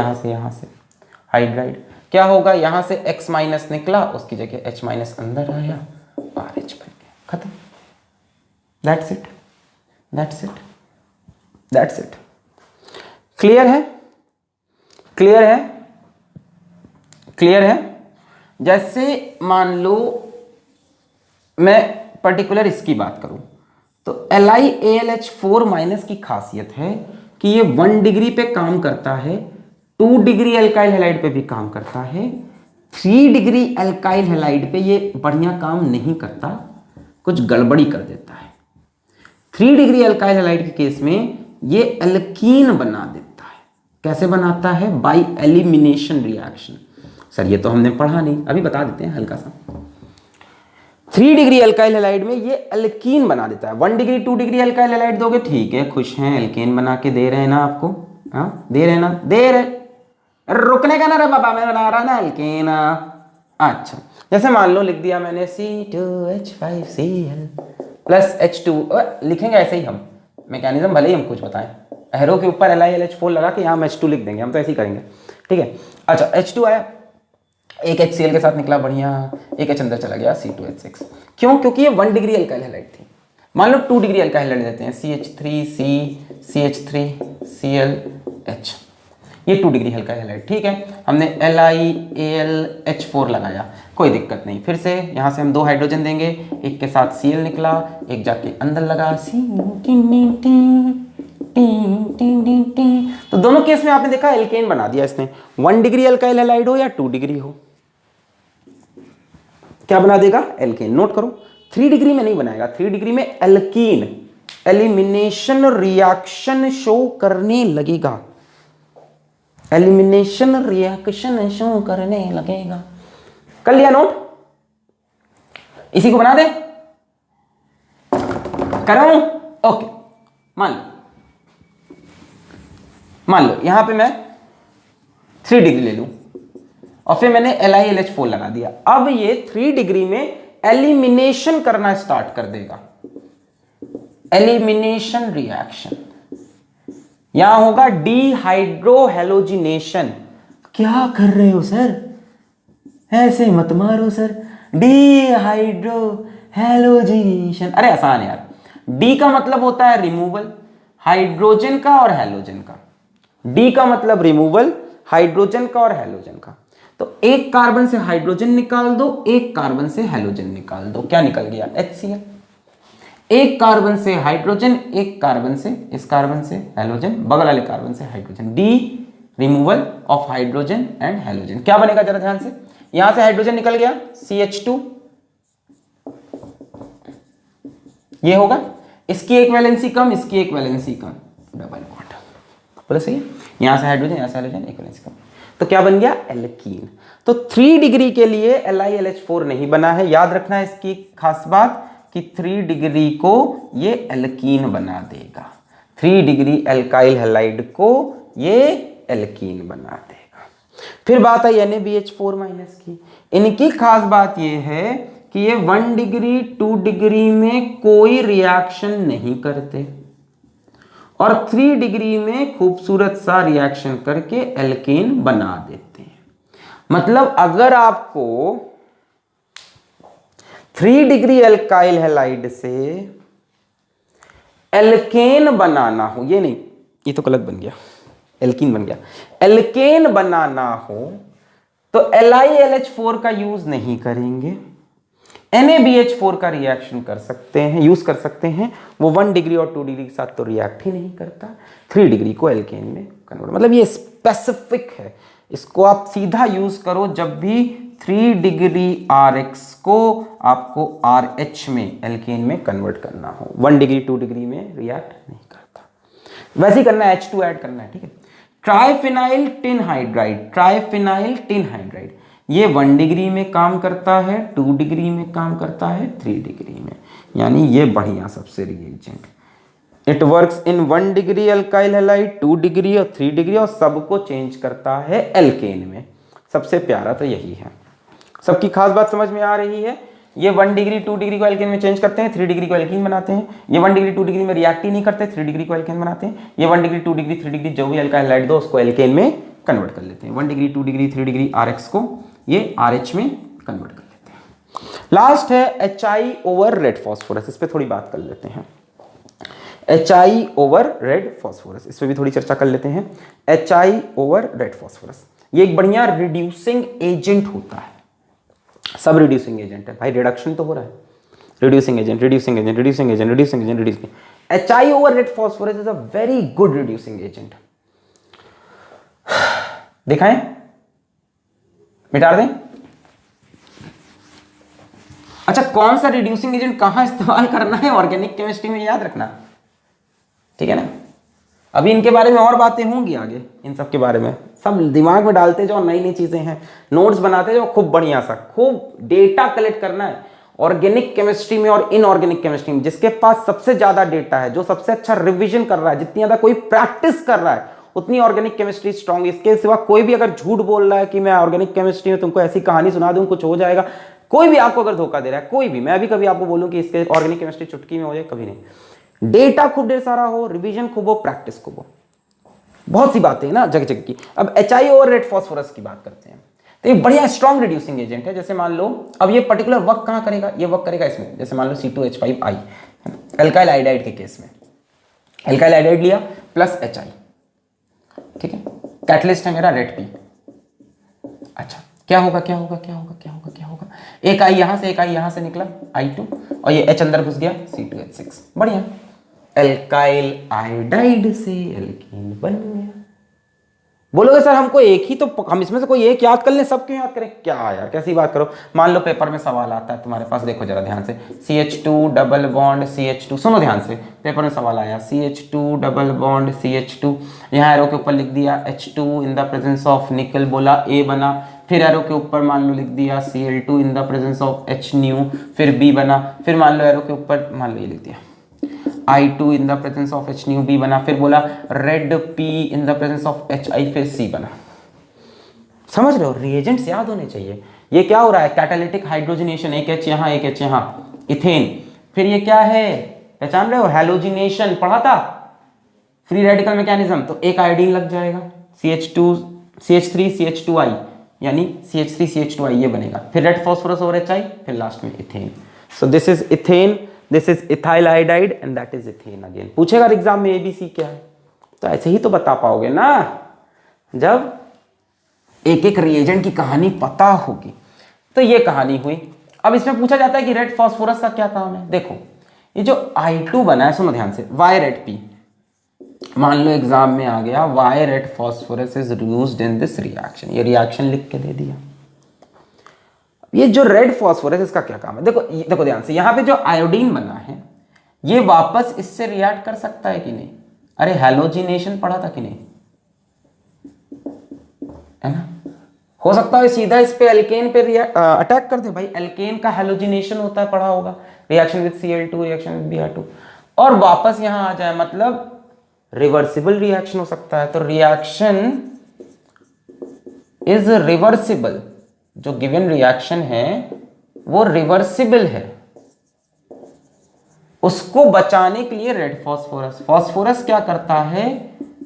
हाइड्राइड, क्या होगा, यहां से X माइनस निकला, उसकी जगह H माइनस अंदर आया, RH बन गया, खत्म। That's it. क्लियर है। जैसे मान लो मैं पर्टिकुलर इसकी बात करूं तो LiAlH4 माइनस की खासियत है कि ये 1 डिग्री पे काम करता है, 2 डिग्री एल्काइल हैलाइड पे भी काम करता है, 3 डिग्री एल्काइल हैलाइड पे ये बढ़िया काम नहीं करता, कुछ गड़बड़ी कर देता है। 3 डिग्री एल्काइल हैलाइड के केस में ये एल्कीन बना देता है। कैसे बनाता है, बाय एलिमिनेशन रिएक्शन। सर ये तो हमने पढ़ा नहीं, अभी बता देते हैं हल्का सा। 3 डिग्री एल्काइल हैलाइड में ये एल्कीन बना देता है। 1 डिग्री 2 डिग्री एल्काइल हैलाइड दोगे, ठीक है, खुश हैं, एल्केन बना के दे रहे हैं ना आपको, हाँ दे रहे, रुकने का ना रे बाबा, मैं बना रहा ना एल्केन। अच्छा जैसे मान लो लिख दिया मैंने C2H5Cl प्लस H2, लिखेंगे ऐसे ही हम, मैकेनिज्म भले ही हम कुछ बताएं, एरो के ऊपर LiLH4 लगा के यहाँ हम H2 लिख देंगे, हम तो ऐसे ही करेंगे, ठीक है। अच्छा H2 आया, एक HCl के साथ निकला बढ़िया, एक H अंदर चला गया, C2H6। क्यों, क्योंकि ये 1 डिग्री एल्काइल हैलाइड थी। मान लो 2 डिग्री एल्काइल हैलाइड देते हैं, CH3CH3ClH, ये 2 डिग्री एल्काइल हैलाइड, ठीक है। हमने LiAlH4 लगाया, कोई दिक्कत नहीं। फिर से यहाँ से हम 2 हाइड्रोजन देंगे, एक के साथ Cl निकला, एक जाके अंदर लगा, तो दोनों केस में आपने देखा एल्केन बना दिया इसने। 1 डिग्री एल्काइल हैलाइड हो या 2 डिग्री हो, क्या बना देगा, एल्केन। नोट करो 3 डिग्री में नहीं बनाएगा, 3 डिग्री में एल्कीन एलिमिनेशन रिएक्शन शो करने लगेगा, एलिमिनेशन रिएक्शन शो करने लगेगा। कर लिया नोट, इसी को बना दे, कराऊं, ओके। मान लो यहां पे मैं 3 डिग्री ले लूं और फिर मैंने LiLH4 लगा दिया। अब ये 3 डिग्री में एलिमिनेशन करना स्टार्ट कर देगा, एलिमिनेशन रिएक्शन। यहां होगा डिहाइड्रोहेलोजिनेशन। क्या कर रहे हो सर, ऐसे मत मारो सर, डिहाइड्रोहेलोजिनेशन, अरे आसान है यार। डी का मतलब होता है रिमूवल, हाइड्रोजन का और हैलोजन का। डी का मतलब रिमूवल, हाइड्रोजन का और हैलोजन का। तो एक कार्बन से हाइड्रोजन निकाल दो, एक कार्बन से हैलोजन निकाल दो, क्या निकल गया, HCl। एक कार्बन से हाइड्रोजन, एक कार्बन से, इस कार्बन से हैलोजन, बगल वाले कार्बन से hydrogen, D removal of hydrogen and halogen. क्या बनेगा जरा ध्यान से, यहां से हाइड्रोजन निकल गया, CH2, ये होगा, इसकी एक वैलेंसी कम, इसकी एक वैलेंसी कम, डबल बॉन्ड, बोले सही है। यहां से हाइड्रोजन, यहां से हाइड्रोजन, एक वैलेंसी कम, तो क्या बन गया, एल्कीन। तो 3 डिग्री के लिए LiLH4 नहीं बना है, याद रखना इसकी खास बात कि 3 डिग्री को ये एल्कीन बना देगा, 3 डिग्री एल्काइल हैलाइड को ये एल्कीन बना देगा। फिर बात आई NaBH4 माइनस की। इनकी खास बात ये है कि ये 1 डिग्री 2 डिग्री में कोई रिएक्शन नहीं करते और 3 डिग्री में खूबसूरत सा रिएक्शन करके एल्केन बना देते हैं। मतलब अगर आपको 3 डिग्री एल्काइल हैलाइड से एल्केन बनाना हो, ये नहीं, ये तो गलत बन गया, एल्कीन बन गया, एल्केन बनाना हो तो LiLH4 का यूज नहीं करेंगे, NaBH4 का रिएक्शन कर सकते हैं, यूज कर सकते हैं। वो 1 डिग्री और 2 डिग्री के साथ तो रिएक्ट ही नहीं करता, 3 डिग्री को एल्केन में कन्वर्ट, मतलब ये स्पेसिफिक है, इसको आप सीधा यूज करो जब भी 3 डिग्री RH को आपको RH में एल्केन में कन्वर्ट करना हो। 1 डिग्री 2 डिग्री में रिएक्ट नहीं करता, वैसे ही करना है, H2 ऐड करना है, ठीक है। Triphenyl tin hydride, triphenyl tin hydride ये 1 डिग्री में काम करता है, 2 डिग्री में काम करता है, 3 डिग्री में, यानी ये बढ़िया सबसे reagent. It works in 1 degree alkyl halide, 2 degree और 3 डिग्री, और सबको चेंज करता है एल्केन में। सबसे प्यारा तो यही है। सबकी खास बात समझ में आ रही है। ये 1 डिग्री 2 डिग्री को एल्केन में चेंज करते हैं, 3 डिग्री को एल्कीन बनाते हैं। ये 1 डिग्री 2 डिग्री में रिएक्ट ही नहीं करते, 3 डिग्री को एल्केन बनाते हैं। ये 1 डिग्री 2 डिग्री 3 डिग्री जो भी अल्काइल हैलाइड दो उसको एल्केन में कन्वर्ट कर लेते हैं। 1 डिग्री 2 डिग्री 3 डिग्री RH को ये RH में कन्वर्ट कर लेते हैं। लास्ट है HI ओवर रेड फॉस्फोरस, इस पे थोड़ी बात कर लेते हैं। HI ओवर रेड फॉस्फोरस, इस पे भी थोड़ी चर्चा कर लेते हैं। HI ओवर रेड फॉस्फोरस ये एक बढ़िया रिड्यूसिंग एजेंट होता है, सब रिड्यूसिंग एजेंट है भाई, रिडक्शन तो हो रहा है, reducing agent, reducing agent, reducing agent, reducing agent, reducing. HI over red phosphorus is a very good reducing agent. दिखाएं, मिटा दें। अच्छा, कौन सा रिड्यूसिंग एजेंट कहां इस्तेमाल करना है ऑर्गेनिक केमिस्ट्री में, याद रखना, ठीक है ना। अभी इनके बारे में और बातें होंगी आगे, इन सब के बारे में सब दिमाग में डालते जाओ, नई नई चीजें हैं, नोट्स बनाते जाओ, खूब बढ़िया सा, खूब डेटा कलेक्ट करना है ऑर्गेनिक केमिस्ट्री में और इनऑर्गेनिक केमिस्ट्री में। जिसके पास सबसे ज्यादा डेटा है, जो सबसे अच्छा रिवीजन कर रहा है, जितनी ज्यादा कोई प्रैक्टिस कर रहा है, उतनी ऑर्गेनिक केमिस्ट्री स्ट्रॉन्ग। इसके सिवा कोई भी अगर झूठ बोल रहा है कि मैं ऑर्गेनिक केमिस्ट्री में तुमको ऐसी कहानी सुना दूं कुछ हो जाएगा, कोई भी आपको अगर धोखा दे रहा है, कोई भी, मैं भी कभी आपको बोलूं कि इसके ऑर्गेनिक केमिस्ट्री चुटकी में हो जाए, कभी नहीं। डेटा खूब ढेर सारा हो, रिवीजन खूब हो, प्रैक्टिस खूब हो, बहुत सी बातें हैं ना जगह जगह की। अब HI ओवर रेड फॉस्फोरस की बात करते हैं, तो ये बढ़िया स्ट्रॉन्ग रिड्यूसिंग एजेंट है। जैसे मान लो अब ये पर्टिकुलर वर्क कहां करेगा, ये वर्क करेगा इसमें, जैसे मान लो C2H5I एल्काइल आइडाइड के केस में, एल्काइल आइडाइड लिया प्लस HI, ठीक है, कैटलिस्ट है मेरा रेड P। अच्छा, क्या होगा क्या होगा क्या होगा क्या होगा क्या होगा, एक I यहां से, एक I यहां से निकला I2, और ये H अंदर घुस गया C2H6, बढ़िया, एल्काइल आइडाइड से एल्कीन बन गया। बोलोगे सर हमको एक ही तो, हम इसमें से कोई एक याद कर लें, सब क्यों याद करें, क्या यार कैसी बात करो। मान लो पेपर में सवाल आता है तुम्हारे पास, देखो जरा ध्यान से, CH2 डबल बॉन्ड CH2, सुनो ध्यान से, पेपर में सवाल आया CH2 डबल बॉन्ड CH2, यहाँ एरो के ऊपर लिख दिया H2 in the presence of निकल, बोला A बना, फिर एरो के ऊपर मान लो लिख दिया Cl2 in the presence of H new, फिर B बना, फिर मान लो एरो के ऊपर मान लो ये लिख दिया I2 in the presence of H new B बना, फिर बोला red P in the presence of HI, फिर C बना। समझ रहे हो, रिएजेंट्स याद होने चाहिए। ये क्या हो रहा है, कैटालिटिक हाइड्रोजनेशन, एक H यहाँ एक H यहाँ, इथेन। फिर ये क्या है, पहचान रहे हो, हैलोजिनेशन पढ़ा था, फ्री रेडिकल मैकेनिज्म, तो एक आयोडीन लग जाएगा, CH3 CH2I, यानी CH3 CH2I ये बनेगा, फिर रेड फॉस्फोरस और HI, फिर लास्ट में ethane. So this is ethane, this is ethyl iodide and that is ethane again. पूछेगा एग्जाम में ABC क्या है, तो ऐसे ही तो बता पाओगे ना, जब एक एक रिएजेंट की कहानी पता होगी। तो ये कहानी हुई। अब इसमें पूछा जाता है कि रेड फॉस्फोरस का क्या काम है। देखो ये जो I2 बना है, सुनो ध्यान से, वाई रेड P, मान लो एग्जाम में आ गया why red phosphorus is used in this reaction, ये रिएक्शन लिख के दे दिया। ये जो रेड फॉस्फोरस इसका क्या काम है, देखो देखो ध्यान से, यहां पे जो आयोडीन बना है ये वापस इससे रिएक्ट कर सकता है कि नहीं, अरे हैलोजिनेशन पढ़ा था कि नहीं, है ना, हो सकता है सीधा इस पे एल्केन पे अटैक कर दे भाई, एल्केन का हैलोजिनेशन होता है, पढ़ा होगा, reaction with Cl2 reaction with Br2, और वापस यहां आ जाए, मतलब रिवर्सिबल रिएक्शन हो सकता है। तो रिएक्शन इज रिवर्सिबल, जो गिवन रिएक्शन है वो रिवर्सिबल है, उसको बचाने के लिए रेड फॉस्फोरस क्या करता है,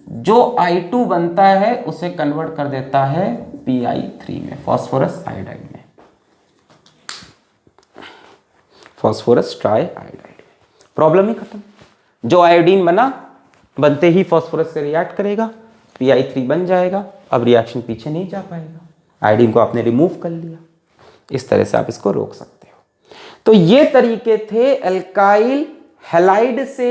जो I2 बनता है उसे कन्वर्ट कर देता है Pi3 में, फॉस्फोरस आयोडाइड में, फॉस्फोरस ट्राई आयोडाइड। प्रॉब्लम ही खत्म, जो आयोडीन बना बनते ही फॉस्फोरस से रिएक्ट करेगा, Pi3 बन जाएगा, अब रिएक्शन पीछे नहीं जा पाएगा, आयोडीन को आपने रिमूव कर लिया। इस तरह से आप इसको रोक सकते हो। तो ये तरीके थे एल्काइल हैलाइड से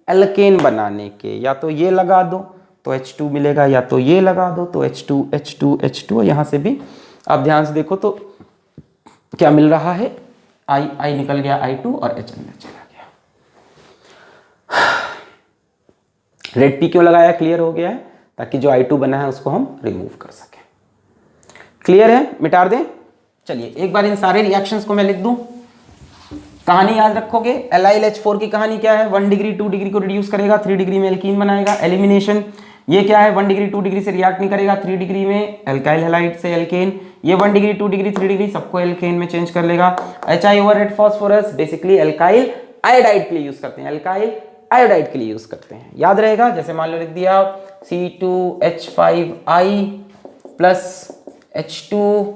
एल्केन बनाने के, या तो ये लगा दो, तो H2 मिलेगा, या तो ये लगा दो तो H2 H2 H2, यहाँ से भी आप ध्यान से देखो तो क्या मिल रहा है, I निकल गया I2 और H अंदर चला गया। रेड P क्यों लगाया, क्लियर हो गया है, ताकि जो I2 बना है उसको हम रिमूव कर सकें। क्लियर है, मिटा दें। चलिए एक बार इन सारे रिएक्शंस को मैं लिख दूं, कहानी याद रखोगे। LiLH4 की कहानी क्या है, 1 डिग्री 2 डिग्री को रिड्यूस करेगा, 3 डिग्री में एल्कीन बनाएगा। एलिमिनेशन ये क्या है, 1 डिग्री 2 डिग्री से रिएक्ट नहीं करेगा, 3 डिग्री में एल्काइल हैलाइड से एल्केन, ये 1 डिग्री 2 डिग्री 3 डिग्री सबको एल्केन में चेंज कर लेगा। HI over red phosphorus basically alkyl iodide के लिए यूज करते हैं, एल्काइल आयोडाइड के लिए यूज करते हैं, याद रहेगा। जैसे मान लो लिख दिया C2H5I प्लस H2,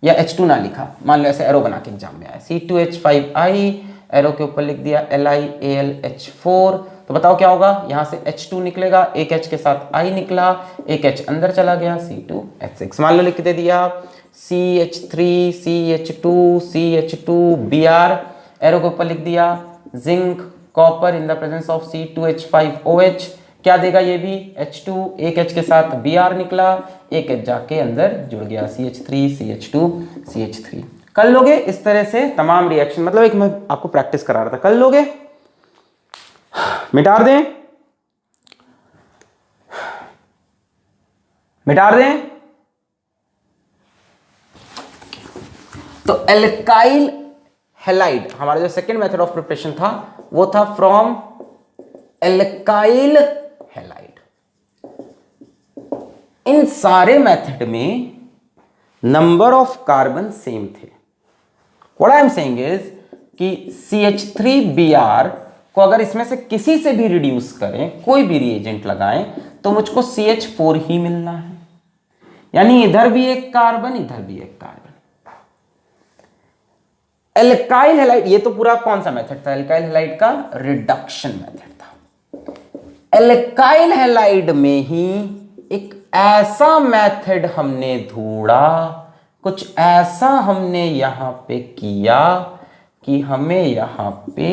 या H2 ना लिखा, मान लो ऐसे एरो बना के एग्जाम में आया, C2H5I, एरो के ऊपर लिख दिया LiAlH4, तो बताओ क्या होगा, यहाँ से H2 निकलेगा, एक H के साथ I निकला, एक H अंदर चला गया, C2H6। मान लो लिख दे दिया CH3 CH2 CH2Br, एरो के ऊपर लिख दिया zinc copper in the presence of C2H5OH, क्या देगा ये भी H2, एक H के साथ Br निकला, एक H जाके अंदर जुड़ गया, CH3 CH2 CH3। कर लोगे इस तरह से तमाम रिएक्शन, मतलब एक मैं आपको प्रैक्टिस करा रहा था, कर लोगे। मिटा दें, मिटा दें। तो एल्काइल हैलाइड हमारा जो सेकेंड मेथड ऑफ प्रिपरेशन था वो था फ्रॉम एल्काइल हैलाइड। इन सारे मेथड में नंबर ऑफ कार्बन सेम थे। What I am saying is कि CH3Br को अगर इसमें से किसी से भी रिड्यूस करें, कोई भी रिएजेंट लगाएं, तो मुझको CH4 ही मिलना है, यानी इधर भी एक कार्बन इधर भी एक कार्बन। एल्काइल हैलाइड, ये तो पूरा कौन सा मेथड था, एल्काइल हैलाइड का रिडक्शन मेथड था। एल्काइल हैलाइड में ही एक ऐसा मेथड हमने ढूंढा, कुछ ऐसा हमने यहां पे किया कि हमें यहां पे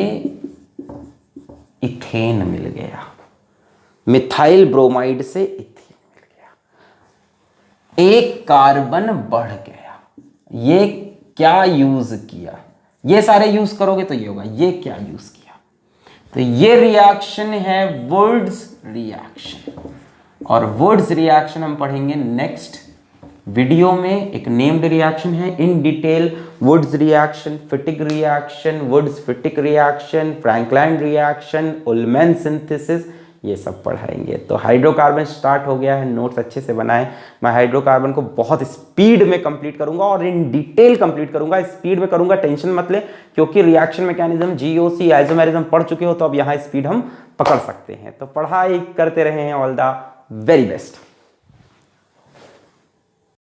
इथेन मिल गया, मिथाइल ब्रोमाइड से इथेन मिल गया, एक कार्बन बढ़ गया। ये क्या यूज किया, ये सारे यूज करोगे तो ये होगा, ये क्या यूज किया, तो ये रिएक्शन है वुड्स रिएक्शन, और वुड्स रिएक्शन हम पढ़ेंगे नेक्स्ट वीडियो में। एक नेम्ड रिएक्शन है in detail, Wurtz reaction, Fittig reaction, Wurtz Fittig reaction, Frankland reaction, Ullmann synthesis, ये सब पढ़ाएंगे। तो हाइड्रोकार्बन स्टार्ट हो गया है, नोट्स अच्छे से बनाएं। मैं हाइड्रोकार्बन को बहुत स्पीड में कंप्लीट करूंगा और इन डिटेल कंप्लीट करूंगा, स्पीड में करूंगा, टेंशन मत ले, क्योंकि रिएक्शन मैकेनिज्म GOC आइसोमेरिज्म पढ़ चुके हो, तो अब यहाँ स्पीड हम पकड़ सकते हैं। तो पढ़ाई करते रहें, ऑल द वेरी बेस्ट।